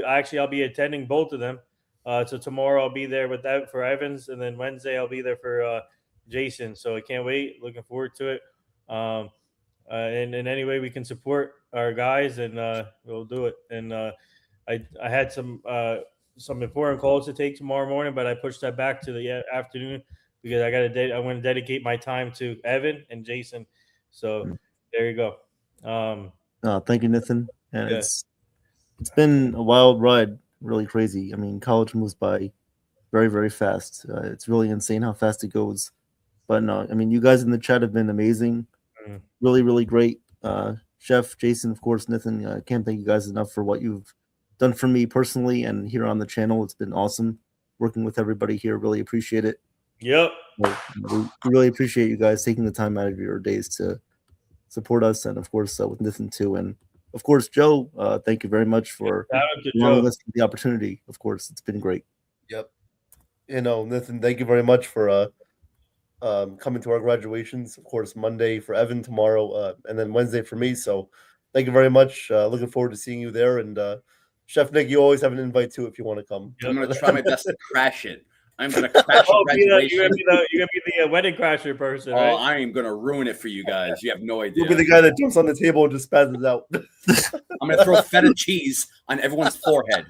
be attending both of them. So tomorrow I'll be there with that for Evans, and then Wednesday I'll be there for Jason. So I can't wait. Looking forward to it. And in any way we can support our guys, and we'll do it. And I had some important calls to take tomorrow morning, but I pushed that back to the afternoon because I want to dedicate my time to Evan and Jason. So there you go. Thank you, Nathan. And it's been a wild ride, really crazy. I mean, college moves by very, very fast. It's really insane how fast it goes. But no, I mean, you guys in the chat have been amazing. Really, really great. Chef, Jason, of course, Nathan, I can't thank you guys enough for what you've done for me personally and here on the channel. It's been awesome working with everybody here. Really appreciate it. Yep. We really appreciate you guys taking the time out of your days to support us, and of course with Nathan too, and of course Joe. Thank you very much for allowing us the opportunity. Of course, it's been great. Yep. Nathan, thank you very much for coming to our graduations. Of course, Monday for Evan, tomorrow, and then Wednesday for me. So thank you very much. Looking forward to seeing you there. And Chef Nick, you always have an invite too if you want to come. I'm going to try my best to crash it. I'm going to crash graduation. You're going to be the wedding crasher person, right? I am going to ruin it for you guys. You have no idea. You'll be the guy that jumps on the table and just spazzes out. I'm going to throw feta cheese on everyone's forehead.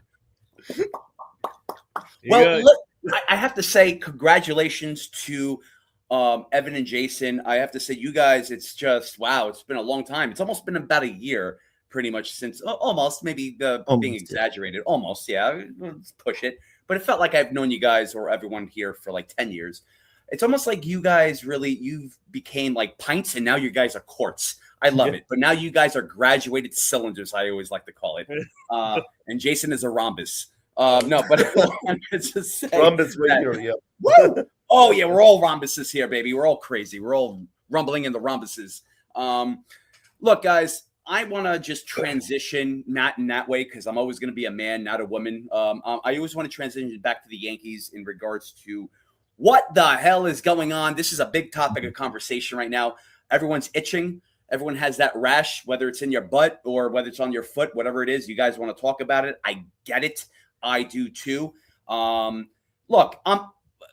Well, look, I have to say congratulations to Evan and Jason. I have to say, you guys, it's just, wow, it's been a long time. It's almost been about a year pretty much since, almost, maybe being exaggerated. Almost, yeah, let's push it. But it felt like I've known you guys or everyone here for like 10 years. It's almost like you guys you've became like pints and now you guys are quarts. I love it. But now you guys are graduated cylinders, I always like to call it. And Jason is a rhombus. No, but it's just say rhombus right here, yeah. Woo! Oh, yeah, we're all rhombuses here, baby. We're all crazy. We're all rumbling in the rhombuses. Look, guys, I want to just transition, not in that way, because I'm always going to be a man, not a woman. I always want to transition back to the Yankees in regards to what the hell is going on. This is a big topic of conversation right now. Everyone's itching. Everyone has that rash, whether it's in your butt or whether it's on your foot, whatever it is. You guys want to talk about it. I get it. I do too. Look,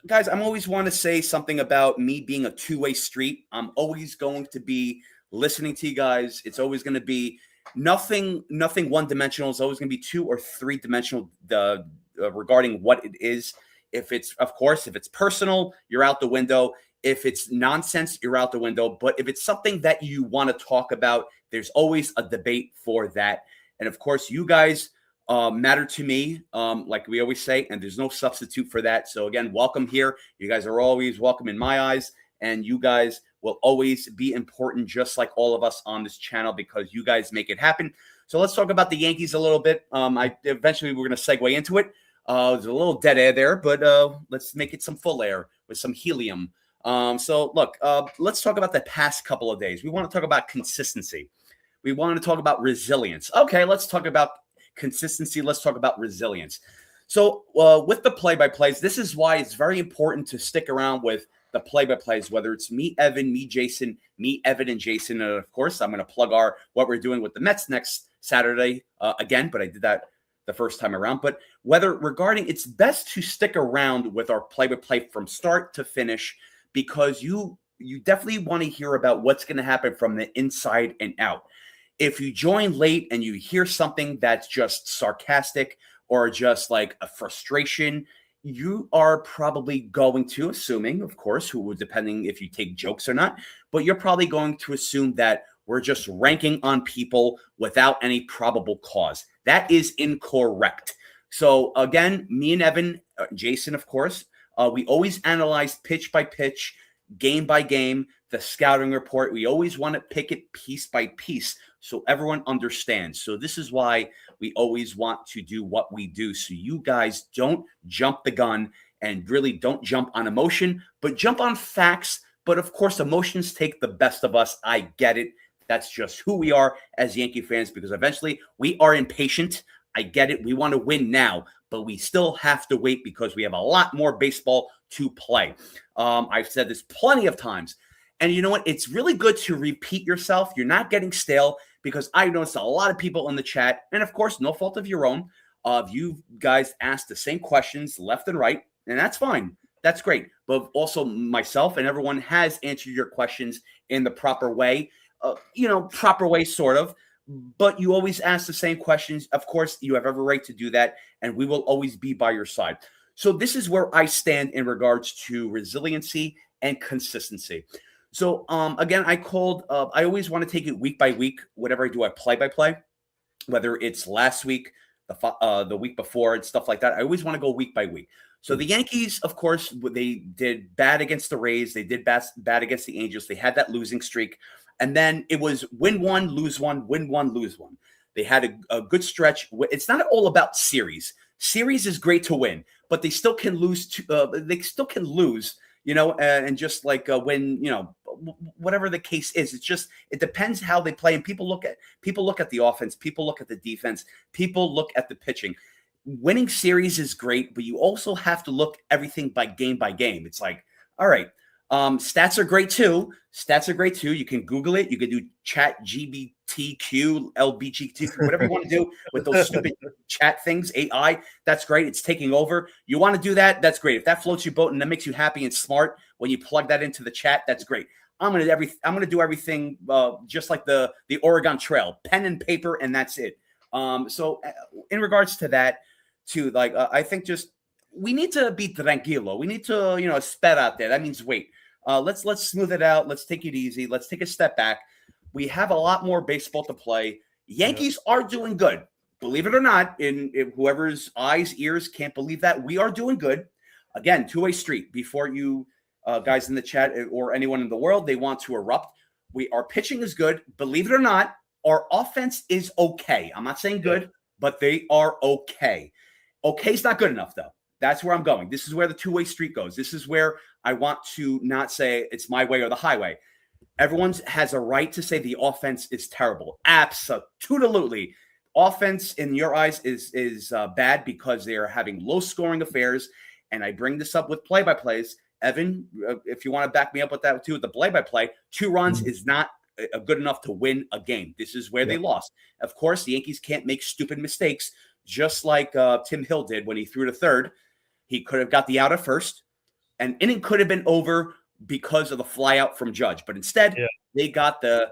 guys, I'm always want to say something about me being a two-way street. I'm always going to be listening to you guys. It's always going to be nothing one-dimensional. It's always going to be 2 or 3-dimensional regarding what it is. If it's personal, you're out the window. If it's nonsense, you're out the window. But if it's something that you want to talk about, there's always a debate for that. And of course, you guys matter to me, like we always say, and there's no substitute for that. So again, welcome here. You guys are always welcome in my eyes, and you guys will always be important, just like all of us on this channel, because you guys make it happen. So let's talk about the Yankees a little bit. Eventually we're going to segue into it. There's a little dead air there, but let's make it some full air with some helium. So look, let's talk about the past couple of days. We want to talk about consistency. We want to talk about resilience. Okay, let's talk about consistency. Let's talk about resilience. So with the play-by-plays, this is why it's very important to stick around with the play-by-plays, whether it's me, Evan, me, Jason, me, Evan, and Jason. And of course, I'm going to plug what we're doing with the Mets next Saturday again, but I did that the first time around. But it's best to stick around with our play-by-play from start to finish, because you definitely want to hear about what's going to happen from the inside and out. If you join late and you hear something that's just sarcastic or just like a frustration, you are probably going to, assuming, of course, depending if you take jokes or not, but you're probably going to assume that we're just ranking on people without any probable cause. That is incorrect. So again, me and Evan, Jason, of course, we always analyze pitch by pitch, game by game, the scouting report. We always want to pick it piece by piece so everyone understands. So this is why we always want to do what we do, so you guys don't jump the gun and really don't jump on emotion, but jump on facts. But of course, emotions take the best of us. I get it. That's just who we are as Yankee fans, because eventually we are impatient. I get it. We want to win now, but we still have to wait because we have a lot more baseball to play. I've said this plenty of times. And you know what? It's really good to repeat yourself. You're not getting stale, because I noticed a lot of people in the chat, and of course, no fault of your own, you guys asked the same questions left and right, and that's fine. That's great. But also myself and everyone has answered your questions in the proper way, proper way, sort of. But you always ask the same questions. Of course, you have every right to do that, and we will always be by your side. So this is where I stand in regards to resiliency and consistency. So again, I always want to take it week by week. Whatever I do, I play by play, whether it's last week, the week before and stuff like that. I always want to go week by week. So the Yankees, of course, they did bad against the Rays. They did bad against the Angels. They had that losing streak. And then it was win one, lose one, win one, lose one. They had a good stretch. It's not all about series. Series is great to win, but they still can lose. They still can lose, and just like when, whatever the case is, it depends how they play. And people look at the offense. People look at the defense. People look at the pitching. Winning series is great, but you also have to look everything by game. It's like, all right, stats are great too. You can Google it. You can do chat GBTQ, LBGT, whatever you want to do with those stupid chat things, AI. That's great. It's taking over. You want to do that? That's great. If that floats your boat and that makes you happy and smart when you plug that into the chat, that's great. I'm gonna do everything just like the Oregon Trail, pen and paper, and that's it. So in regards to that, too, like I think just we need to be tranquilo. We need to sped out there. That means wait. Let's smooth it out. Let's take it easy. Let's take a step back. We have a lot more baseball to play. Yankees are doing good, believe it or not. In whoever's eyes, ears can't believe that we are doing good. Again, two-way street. Before you guys in the chat or anyone in the world, they want to erupt. Our pitching is good, believe it or not. Our offense is okay. I'm not saying good, but they are okay. Okay is not good enough, though. That's where I'm going. This is where the two-way street goes. This is where I want to not say it's my way or the highway. Everyone has a right to say the offense is terrible. Absolutely. Offense, in your eyes, is bad because they are having low-scoring affairs. And I bring this up with play-by-plays. Evan, if you want to back me up with that, too, with the play-by-play, 2 runs is not good enough to win a game. This is where they lost. Of course, the Yankees can't make stupid mistakes, just like Tim Hill did when he threw to third. He could have got the out at first. An inning could have been over because of the fly out from Judge, but instead they got the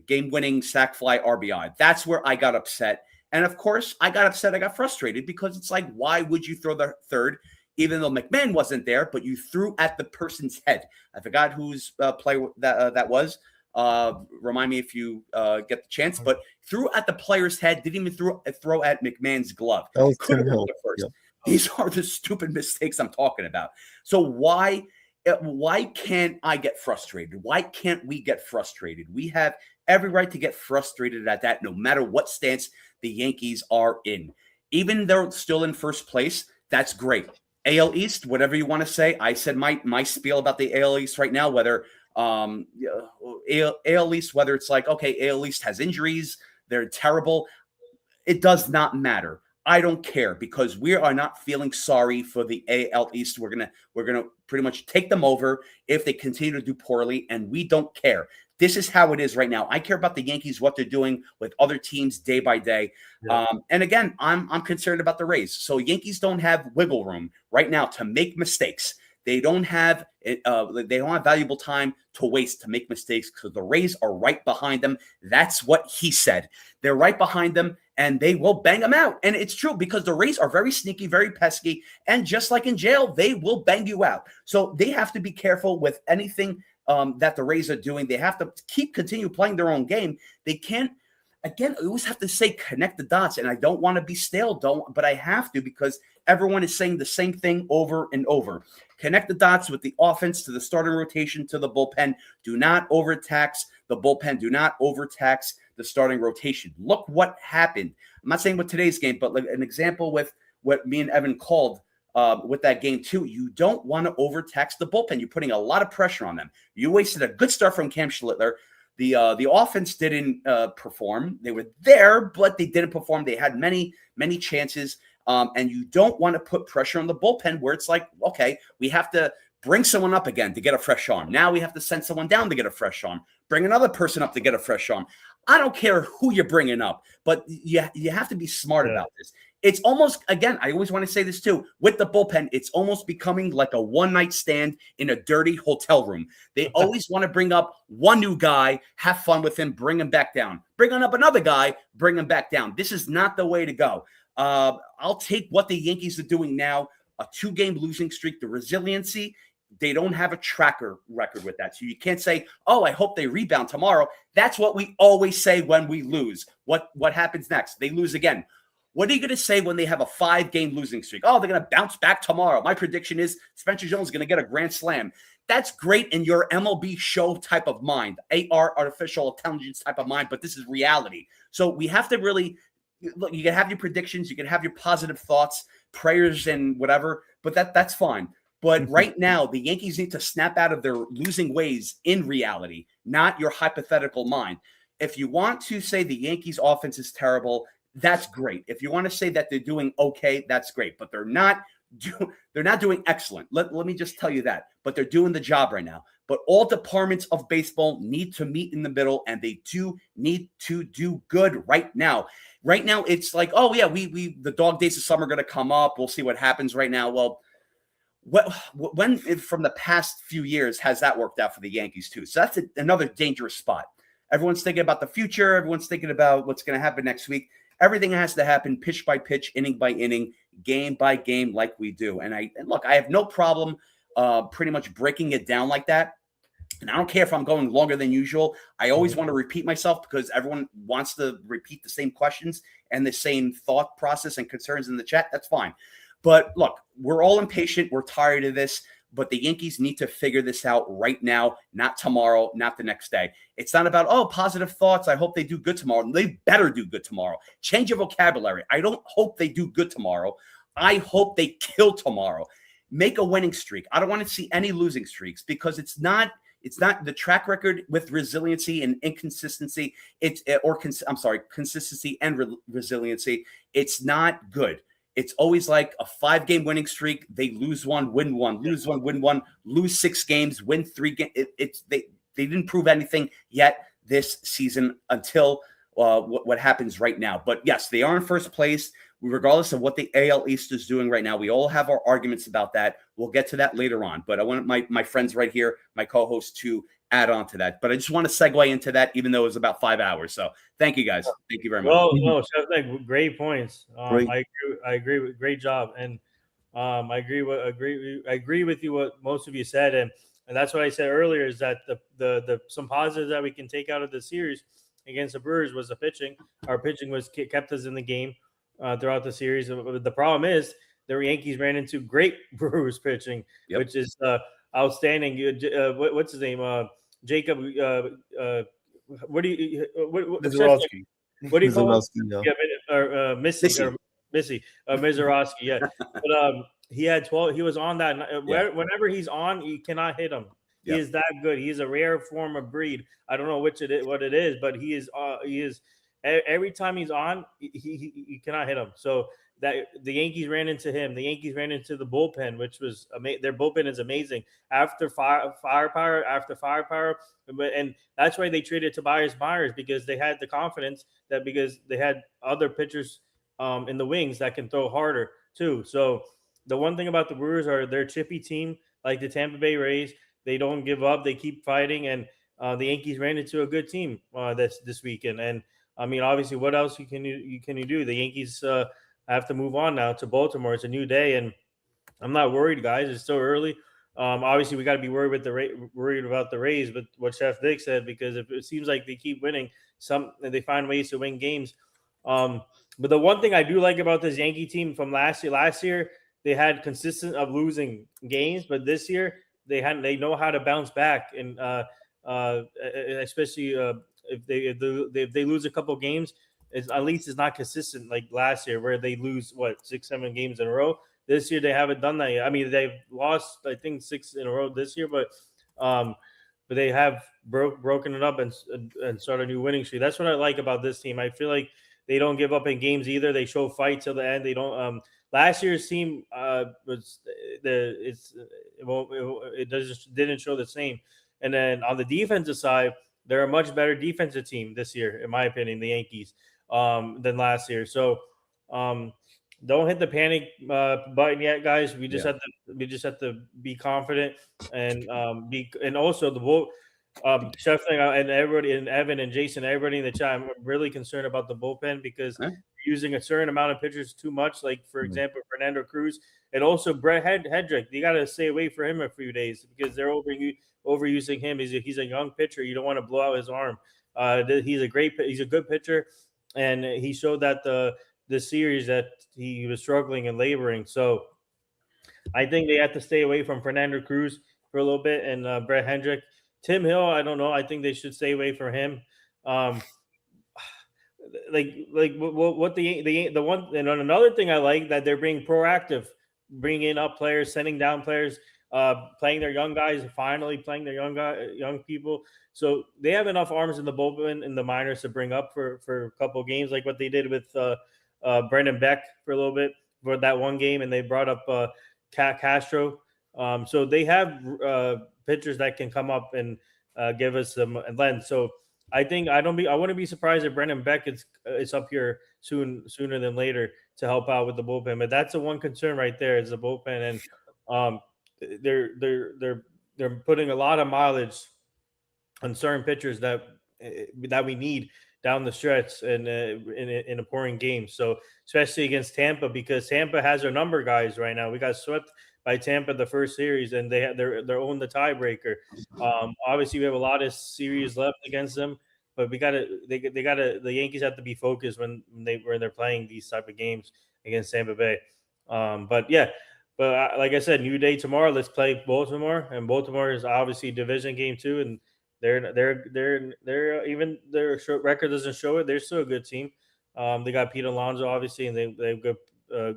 game-winning sac fly RBI. That's where I got upset. And of course, I got upset. I got frustrated because it's like, why would you throw the third, even though McMahon wasn't there, but you threw at the person's head? I forgot whose play that was. Remind me if you get the chance, but threw at the player's head, didn't even throw at McMahon's glove. That was Tim Hill. First. Yep. These are the stupid mistakes I'm talking about. So why can't I get frustrated? Why can't we get frustrated? We have every right to get frustrated at that, no matter what stance the Yankees are in. Even though they're still in first place, that's great. AL East, whatever you want to say. I said my spiel about the AL East right now, whether AL East, whether it's like, okay, AL East has injuries, they're terrible. It does not matter. I don't care because we are not feeling sorry for the AL East. We're gonna pretty much take them over if they continue to do poorly, and we don't care. This is how it is right now. I care about the Yankees, what they're doing with other teams day by day. Yeah. And again, I'm concerned about the Rays. So Yankees don't have wiggle room right now to make mistakes. They don't have valuable time to waste to make mistakes because the Rays are right behind them. That's what he said. They're right behind them, and they will bang them out. And it's true because the Rays are very sneaky, very pesky, and just like in jail, they will bang you out. So they have to be careful with anything that the Rays are doing. They have to continue playing their own game. They can't. Again, I always have to say connect the dots, and I don't want to be stale, but I have to because everyone is saying the same thing over and over. Connect the dots with the offense to the starting rotation to the bullpen. Do not overtax the bullpen. Do not overtax the starting rotation. Look what happened. I'm not saying with today's game, but like an example with what me and Evan called with that game too. You don't want to overtax the bullpen. You're putting a lot of pressure on them. You wasted a good start from Cam Schlittler. The offense didn't perform. They were there, but they didn't perform. They had many chances. And you don't want to put pressure on the bullpen where it's like, okay, we have to bring someone up again to get a fresh arm. Now we have to send someone down to get a fresh arm. Bring another person up to get a fresh arm. I don't care who you're bringing up, but you have to be smart about this. It's almost, again, I always want to say this too, with the bullpen, it's almost becoming like a one-night stand in a dirty hotel room. They always want to bring up one new guy, have fun with him, bring him back down. Bring on up another guy, bring him back down. This is not the way to go. I'll take what the Yankees are doing now, a 2-game losing streak, the resiliency. They don't have a tracker record with that. So you can't say, oh, I hope they rebound tomorrow. That's what we always say when we lose. What happens next? They lose again. What are you going to say when they have a 5-game losing streak? Oh, they're going to bounce back tomorrow. My prediction is Spencer Jones is going to get a grand slam. That's great in your MLB show type of mind, AR, artificial intelligence type of mind, but this is reality. So we have to really look. You can have your predictions, you can have your positive thoughts, prayers, and whatever, but that's fine. But right now, the Yankees need to snap out of their losing ways in reality, not your hypothetical mind. If you want to say the Yankees offense is terrible, that's great. If you want to say that they're doing okay, that's great. But they're not doing excellent. Let me just tell you that. But they're doing the job right now. But all departments of baseball need to meet in the middle, and they do need to do good right now. Right now, it's like, oh yeah, we the dog days of summer are going to come up. We'll see what happens right now. Well, when from the past few years has that worked out for the Yankees too? So that's another dangerous spot. Everyone's thinking about the future. Everyone's thinking about what's going to happen next week. Everything has to happen pitch by pitch, inning by inning, game by game, like we do. And I have no problem pretty much breaking it down like that. And I don't care if I'm going longer than usual. I always want to repeat myself because everyone wants to repeat the same questions and the same thought process and concerns in the chat. That's fine. But look, we're all impatient. We're tired of this. But the Yankees need to figure this out right now, not tomorrow, not the next day. It's not about, oh, positive thoughts. I hope they do good tomorrow. They better do good tomorrow. Change your vocabulary. I don't hope they do good tomorrow. I hope they kill tomorrow. Make a winning streak. I don't want to see any losing streaks because it's not the track record with resiliency and inconsistency. Consistency and resiliency. It's not good. It's always like a 5-game winning streak. They lose one, win one, lose one, win one, lose 6 games, win 3 games. They didn't prove anything yet this season until what happens right now. But yes, they are in first place, regardless of what the AL East is doing right now. We all have our arguments about that. We'll get to that later on. But I want my friends right here, my co-hosts, to add on to that. But I just want to segue into that, even though it was about 5 hours. So thank you guys. Thank you very much. Well, no, Chef Nick, great points. Great. I agree with great job, and I agree with you what most of you said, and that's what I said earlier is that the some positives that we can take out of the series against the Brewers was the pitching. Our pitching kept us in the game throughout the series. The problem is the Yankees ran into great Brewers pitching, which is outstanding. What's his name? Jacob. What do you? Mizorowski. What do you call him? Yeah. Yeah, Missy Mizorowski. Yeah, but he had 12. He was on that. Whenever he's on, you cannot hit him. He is that good. He is a rare form of breed. I don't know what it is, but he is. Every time he's on, you cannot hit him. So that the Yankees ran into him. The Yankees ran into the bullpen, which was their bullpen is amazing. After firepower, and that's why they traded Tobias Myers, because they had the confidence that because they had other pitchers in the wings that can throw harder too. So the one thing about the Brewers are they're a chippy team, like the Tampa Bay Rays. They don't give up. They keep fighting, and the Yankees ran into a good team this weekend. And I mean, obviously, what else can you do? The Yankees have to move on now to Baltimore. It's a new day, and I'm not worried, guys. It's still early. Obviously, we got to be worried about the Rays, but what Chef Dick said, because if it seems like they keep winning, they find ways to win games. But the one thing I do like about this Yankee team from last year, they had consistent of losing games, but this year they know how to bounce back, and especially if they lose a couple games. At least it's not consistent like last year where they lose 6-7 games in a row. This year they haven't done that yet. I mean, they've lost I think 6 in a row this year, but they have broken it up and started a new winning streak. That's what I like about this team. I feel like they don't give up in games either. They show fight till the end. They don't. Last year's team didn't show the same. And then on the defensive side, they're a much better defensive team this year, in my opinion, the Yankees. Than last year. So don't hit the panic button yet, guys. We just have to be confident and also the Chef and everybody and Evan and Jason, everybody in the chat. I'm really concerned about the bullpen because using a certain amount of pitchers too much, like for example Fernando Cruz and also Brett Hedrick. You got to stay away from him a few days because they're overusing him. He's a young pitcher. You don't want to blow out his arm. He's a good pitcher. And he showed that the this series that he was struggling and laboring. So I think they have to stay away from Fernando Cruz for a little bit and Brett Hendrick. Tim Hill, I don't know. I think they should stay away from him. Um, what the one and another thing I like that they're being proactive, bringing up players, sending down players, playing their young guys, finally playing their young people. So they have enough arms in the bullpen in the minors to bring up for a couple of games, like what they did with Brendan Beck for a little bit for that one game, and they brought up Castro. So they have pitchers that can come up and give us some length. So I think I wouldn't be surprised if Brendan Beck is up here sooner than later to help out with the bullpen. But that's the one concern right there is the bullpen, and they're putting a lot of mileage on certain pitchers that we need down the stretch and in a pouring game. So especially against Tampa, because Tampa has their number guys right now. We got swept by Tampa the first series, and they're own the tiebreaker. Obviously, we have a lot of series left against them, but the Yankees have to be focused when they're playing these type of games against Tampa Bay. But like I said, new day tomorrow. Let's play Baltimore, and Baltimore is obviously division game too, and they're even their record doesn't show it. They're still a good team. They got Pete Alonso obviously, and they have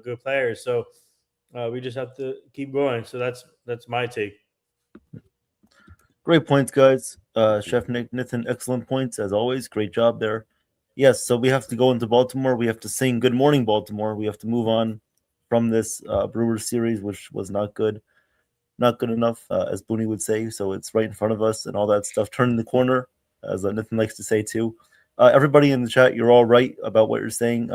good players. So we just have to keep going. So that's my take. Great points, guys. Chef Nathan, excellent points as always. Great job there. Yes, so we have to go into Baltimore. We have to sing "Good Morning Baltimore." We have to move on from this Brewers series, which was not good enough, as Booney would say. So it's right in front of us and all that stuff. Turning the corner, as Nathan likes to say too. Everybody in the chat, you're all right about what you're saying.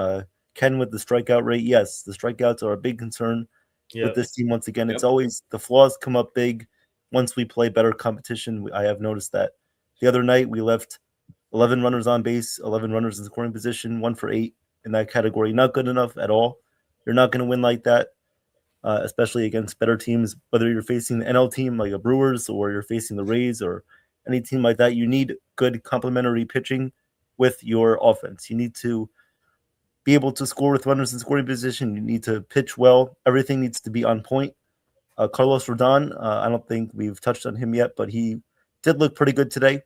Ken with the strikeout rate, yes, the strikeouts are a big concern with this team. Once again, it's always the flaws come up big once we play better competition. I have noticed that. The other night we left 11 runners on base, 11 runners in scoring position, 1 for 8 in that category. Not good enough at all. You're not going to win like that, especially against better teams. Whether you're facing the NL team like the Brewers or you're facing the Rays or any team like that, you need good complementary pitching with your offense. You need to be able to score with runners in scoring position. You need to pitch well. Everything needs to be on point. Carlos Rodon, I don't think we've touched on him yet, but he did look pretty good today.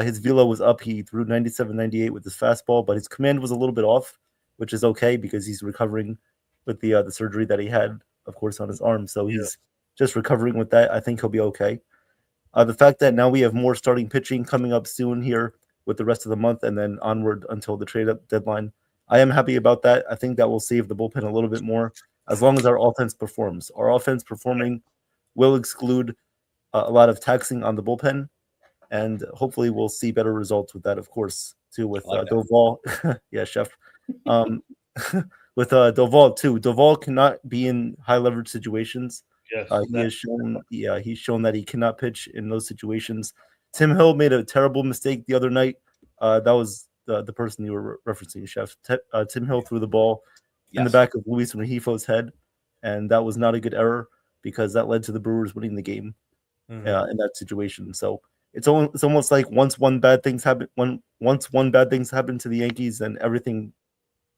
His velo was up. He threw 97, 98 with his fastball, but his command was a little bit off, which is okay because he's recovering with the surgery that he had, of course, on his arm. So he's just recovering with that. I think he'll be okay. The fact that now we have more starting pitching coming up soon here with the rest of the month and then onward until the trade up deadline, I am happy about that. I think that will save the bullpen a little bit more as long as our offense performs. Our offense performing will exclude a lot of taxing on the bullpen, and hopefully we'll see better results with that, of course, too, with Doval. Yeah, Chef. With Doval, too. Doval cannot be in high leverage situations. Yes, he's shown that he cannot pitch in those situations. Tim Hill made a terrible mistake the other night. That was the person you were referencing, Chef. Tim Hill threw the ball in the back of Luis Rejifo's head, and that was not a good error because that led to the Brewers winning the game in that situation. So it's almost like once one bad thing happens to the Yankees, then everything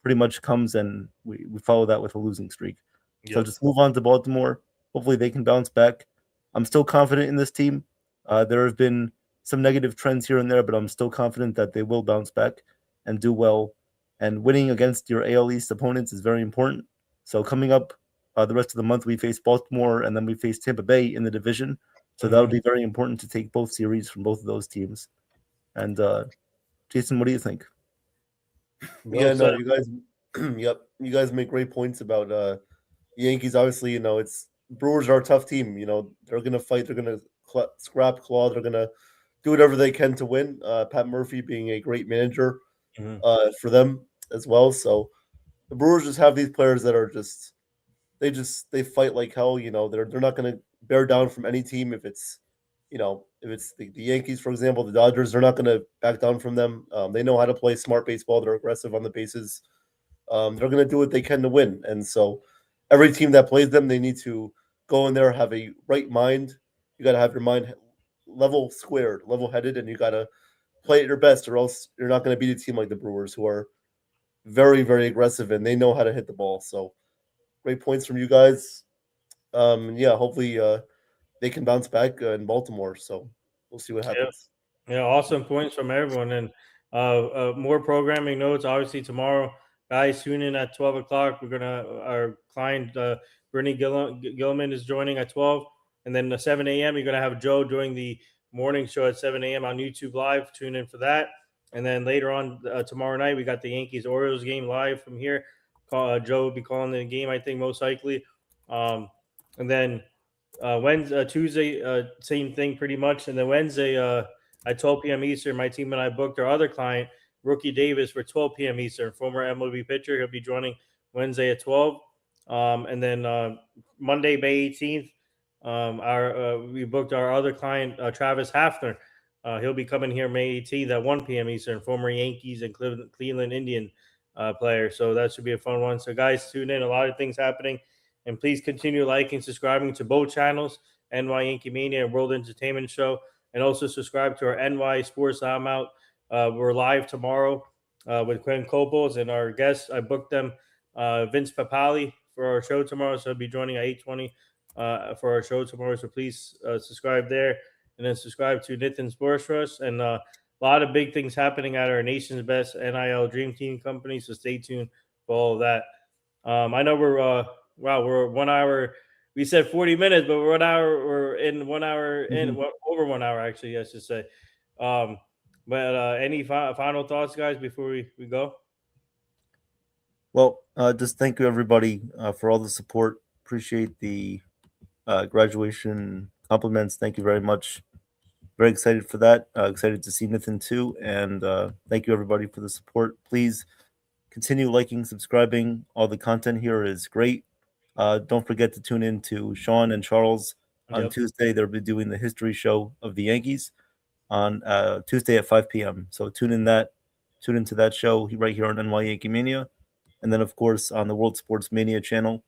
pretty much comes, and we follow that with a losing streak. So just move on to Baltimore. Hopefully they can bounce back. I'm still confident in this team. There have been some negative trends here and there, but I'm still confident that they will bounce back and do well. And winning against your AL East opponents is very important. So coming up the rest of the month, we face Baltimore, and then we face Tampa Bay in the division. So that'll be very important to take both series from both of those teams. And Jason, what do you think? You guys, you guys make great points about the Yankees. Obviously, it's Brewers are a tough team. They're gonna fight. They're gonna scrap, claw. They're gonna do whatever they can to win. Pat Murphy being a great manager for them as well. So the Brewers just have these players that are they fight like hell. They're not gonna bear down from any team. If it's the Yankees, for example, the Dodgers, they're not going to back down from them. They know how to play smart baseball. They're aggressive on the bases. They're going to do what they can to win. And so every team that plays them, they need to go in there, have a right mind. You got to have your mind level-headed, and you got to play at your best, or else you're not going to beat a team like the Brewers, who are very, very aggressive, and they know how to hit the ball. So great points from you guys. Yeah, hopefully they can bounce back in Baltimore. So we'll see what happens. Yeah, awesome points from everyone, and more programming notes. Obviously, tomorrow, guys, tune in at 12 o'clock. We're gonna our client Brittany Gilman is joining at 12, and then at 7 a.m. You're gonna have Joe doing the morning show at 7 a.m. on YouTube Live. Tune in for that, and then later on tomorrow night we got the Yankees Orioles game live from here. Joe will be calling the game, I think, most likely, and then Wednesday, Tuesday, same thing pretty much, and then Wednesday at 12 p.m. Eastern, my team and I booked our other client, Rookie Davis, for 12 p.m. Eastern, former MLB pitcher. He'll be joining Wednesday at 12. And then Monday, May 18th, we booked our other client, Travis Hafner. He'll be coming here May 18th at 1 p.m. Eastern, former Yankees and Cleveland Indian player. So that should be a fun one. So guys, tune in. A lot of things happening. And please continue liking, subscribing to both channels, NY Yankee Mania and World Entertainment Show. And also subscribe to our NY Sports I'm Out. We're live tomorrow with Quinn Copels and our guests. I booked them, Vince Papali, for our show tomorrow. So he'll be joining at 8:20 for our show tomorrow. So please subscribe there. And then subscribe to Nathan Sports Rush. And a lot of big things happening at our nation's best NIL Dream Team company. So stay tuned for all of that. I know we're 1 hour. We said 40 minutes, but we're 1 hour. We're in 1 hour over 1 hour, actually, I should say. But any final thoughts, guys, before we go? Well, just thank you, everybody, for all the support. Appreciate the graduation compliments. Thank you very much. Very excited for that. Excited to see Nathan too. And thank you, everybody, for the support. Please continue liking, subscribing. All the content here is great. Don't forget to tune in to Sean and Charles on Tuesday. They'll be doing the history show of the Yankees on Tuesday at 5 p.m. So tune into that show right here on NY Yankee Mania. And then, of course, on the World Sports Mania channel.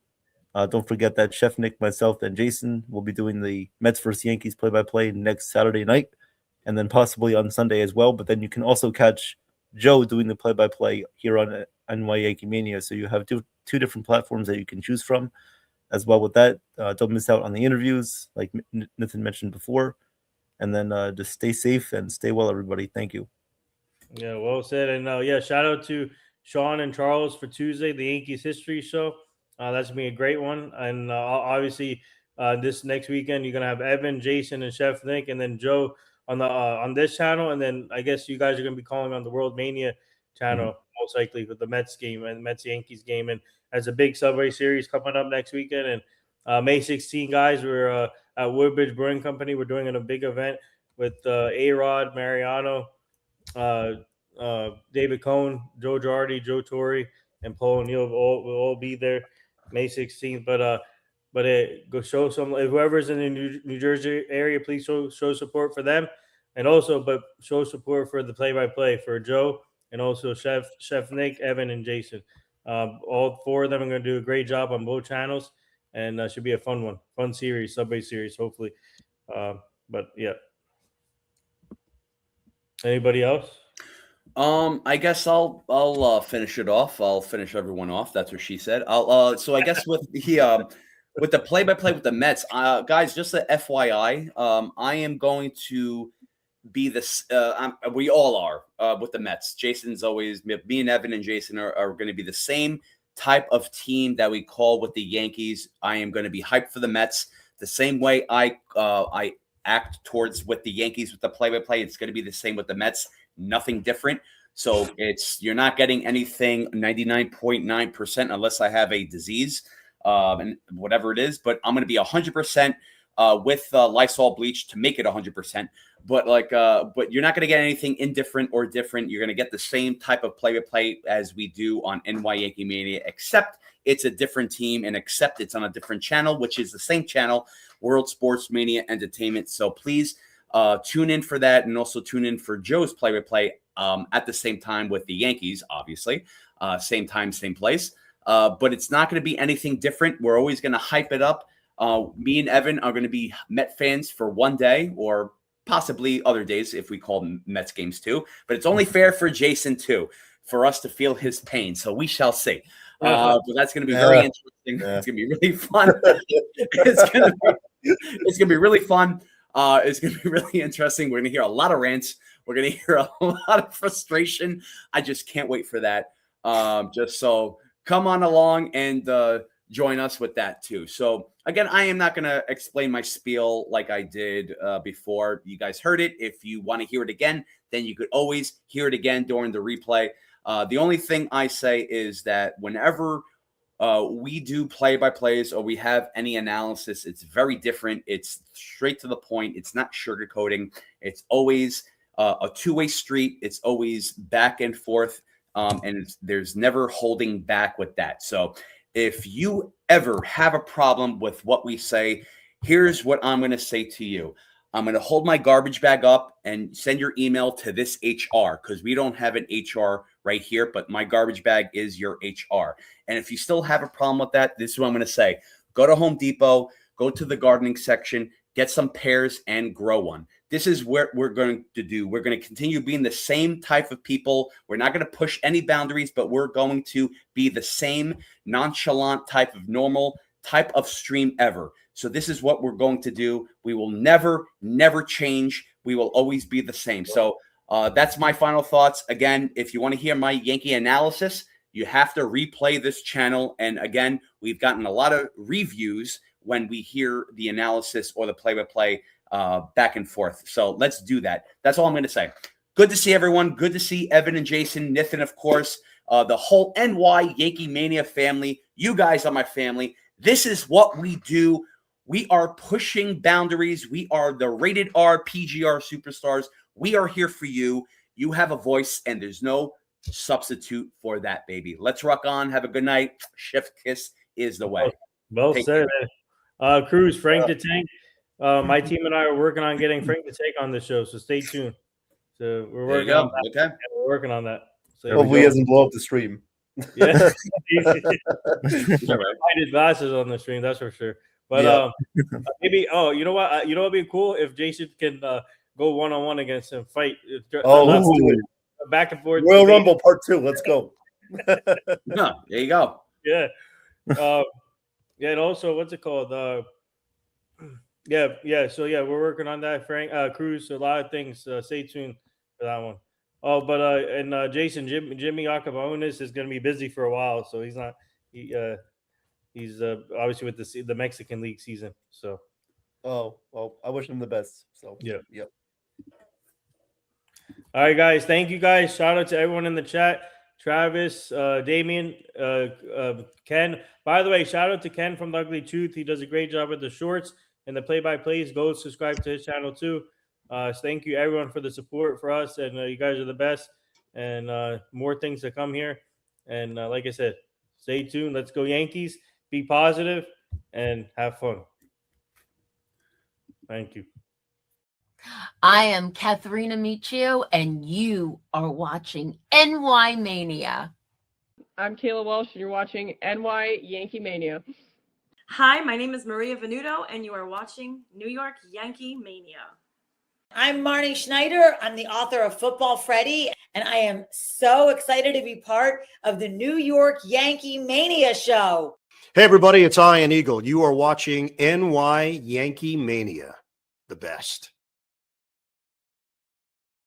Don't forget that Chef Nick, myself, and Jason will be doing the Mets vs. Yankees play-by-play next Saturday night, and then possibly on Sunday as well. But then you can also catch Joe doing the play-by-play here on NY Yankee Mania. So you have two different platforms that you can choose from as well with that. Don't miss out on the interviews, like Nathan mentioned before. And then just stay safe and stay well, everybody. Thank you. Yeah, well said. And shout out to Sean and Charles for Tuesday, the Yankees history show. That's going to be a great one. And obviously, this next weekend, you're going to have Evan, Jason, and Chef Nick, and then Joe on this channel. And then I guess you guys are going to be calling on the World Mania channel, most likely, with the Mets game and Mets-Yankees game. And there's a big Subway Series coming up next weekend. And May 16, guys, we're at Woodbridge Brewing Company. We're doing a big event with A-Rod, Mariano, David Cohn, Joe Girardi, Joe Torre, and Paul O'Neill will all be there May 16th. But go show some, whoever's in the New Jersey area, please show support for them, and also but show support for the play-by-play for Joe and also Chef Nick, Evan, and Jason. All four of them are going to do a great job on both channels, and should be a fun series, Subway Series, hopefully. But yeah, anybody else? I guess I'll finish it off. I'll finish everyone off. That's what she said. So I guess with the play-by-play with the Mets, guys, just a FYI, I am going to be this. We all are with the Mets. Jason's always, me and Evan and Jason are going to be the same type of team that we call with the Yankees. I am going to be hyped for the Mets the same way I act towards with the Yankees with the play-by-play. It's going to be the same with the Mets. Nothing different. So you're not getting anything 99.9% unless I have a disease and whatever it is. But I'm going to be 100% with Lysol bleach to make it 100%. But but you're not going to get anything indifferent or different. You're going to get the same type of play-by-play as we do on NY Yankee Mania, except it's a different team and except it's on a different channel, which is the same channel, World Sports Mania Entertainment. So please tune in for that, and also tune in for Joe's play-by-play at the same time with the Yankees, obviously. Same time, same place. But it's not going to be anything different. We're always going to hype it up. Me and Evan are going to be Met fans for one day, or possibly other days if we call Mets games too. But it's only fair for Jason too. for us to feel his pain. So we shall see. But that's going to be very interesting. It's going to be really fun. It's going to be really fun. It's going to be really interesting. We're going to hear a lot of rants. We're going to hear a lot of frustration. I just can't wait for that. Just so come on along and join us with that too. So again, I am not going to explain my spiel like I did before. You guys heard it. If you want to hear it again, then you could always hear it again during the replay. The only thing I say is that whenever we do play-by-plays or we have any analysis, it's very different. It's straight to the point. It's not sugarcoating. It's always a two-way street. It's always back and forth, and there's never holding back with that. So if you ever have a problem with what we say, here's what I'm going to say to you. I'm going to hold my garbage bag up and send your email to this HR, because we don't have an HR right here, but my garbage bag is your HR. And if you still have a problem with that, this is what I'm going to say. Go to Home Depot, go to the gardening section, get some pears and grow one. This is what we're going to do. We're going to continue being the same type of people. We're not going to push any boundaries, but we're going to be the same nonchalant type of normal type of stream ever. So this is what we're going to do. We will never change. We will always be the same. So that's my final thoughts. Again, if you want to hear my Yankee analysis, you have to replay this channel. And again, we've gotten a lot of reviews when we hear the analysis or the play-by-play back and forth. So let's do that. That's all I'm going to say. Good to see everyone. Good to see Evan and Jason, Nathan, of course, the whole NY Yankee Mania family. You guys are my family. This is what we do. We are pushing boundaries. We are the rated R PGR superstars. We are here for you. You have a voice, and there's no substitute for that, baby. Let's rock on. Have a good night. Chef kiss is the way. Well said, man. Cruz, Frank the Tank. My team and I are working on getting Frank the Tank on the show, so stay tuned. So we're working on that. Okay. We're working on that. So hopefully he doesn't blow up the stream. Yeah. Lighted glasses on the stream, that's for sure. But maybe you know what? You know what'd be cool if Jason can go one-on-one against him, fight. Back and forth. Royal Rumble Part 2. Let's go. No, there you go. Yeah. Yeah, and also what's it called? Yeah. So yeah, we're working on that, Frank. Cruz, a lot of things. Stay tuned for that one. Oh, but and Jason, Jimmy Akabonis is going to be busy for a while, so he's not. He's obviously with the Mexican League season. So. Oh well, I wish him the best. So Yep. All right, guys. Thank you, guys. Shout out to everyone in the chat. Travis, Damien, Ken. By the way, shout out to Ken from The Ugly Truth. He does a great job with the shorts and the play-by-plays. Go subscribe to his channel too. Thank you, everyone, for the support for us, and you guys are the best. And more things to come here. And like I said, stay tuned. Let's go Yankees. Be positive and have fun. Thank you. I am Katharina Michio, and you are watching NY Mania. I'm Kayla Welsh, and you're watching NY Yankee Mania. Hi, my name is Maria Venuto, and you are watching New York Yankee Mania. I'm Marnie Schneider. I'm the author of Football Freddy, and I am so excited to be part of the New York Yankee Mania show. Hey, everybody, it's Ian Eagle. You are watching NY Yankee Mania, the best.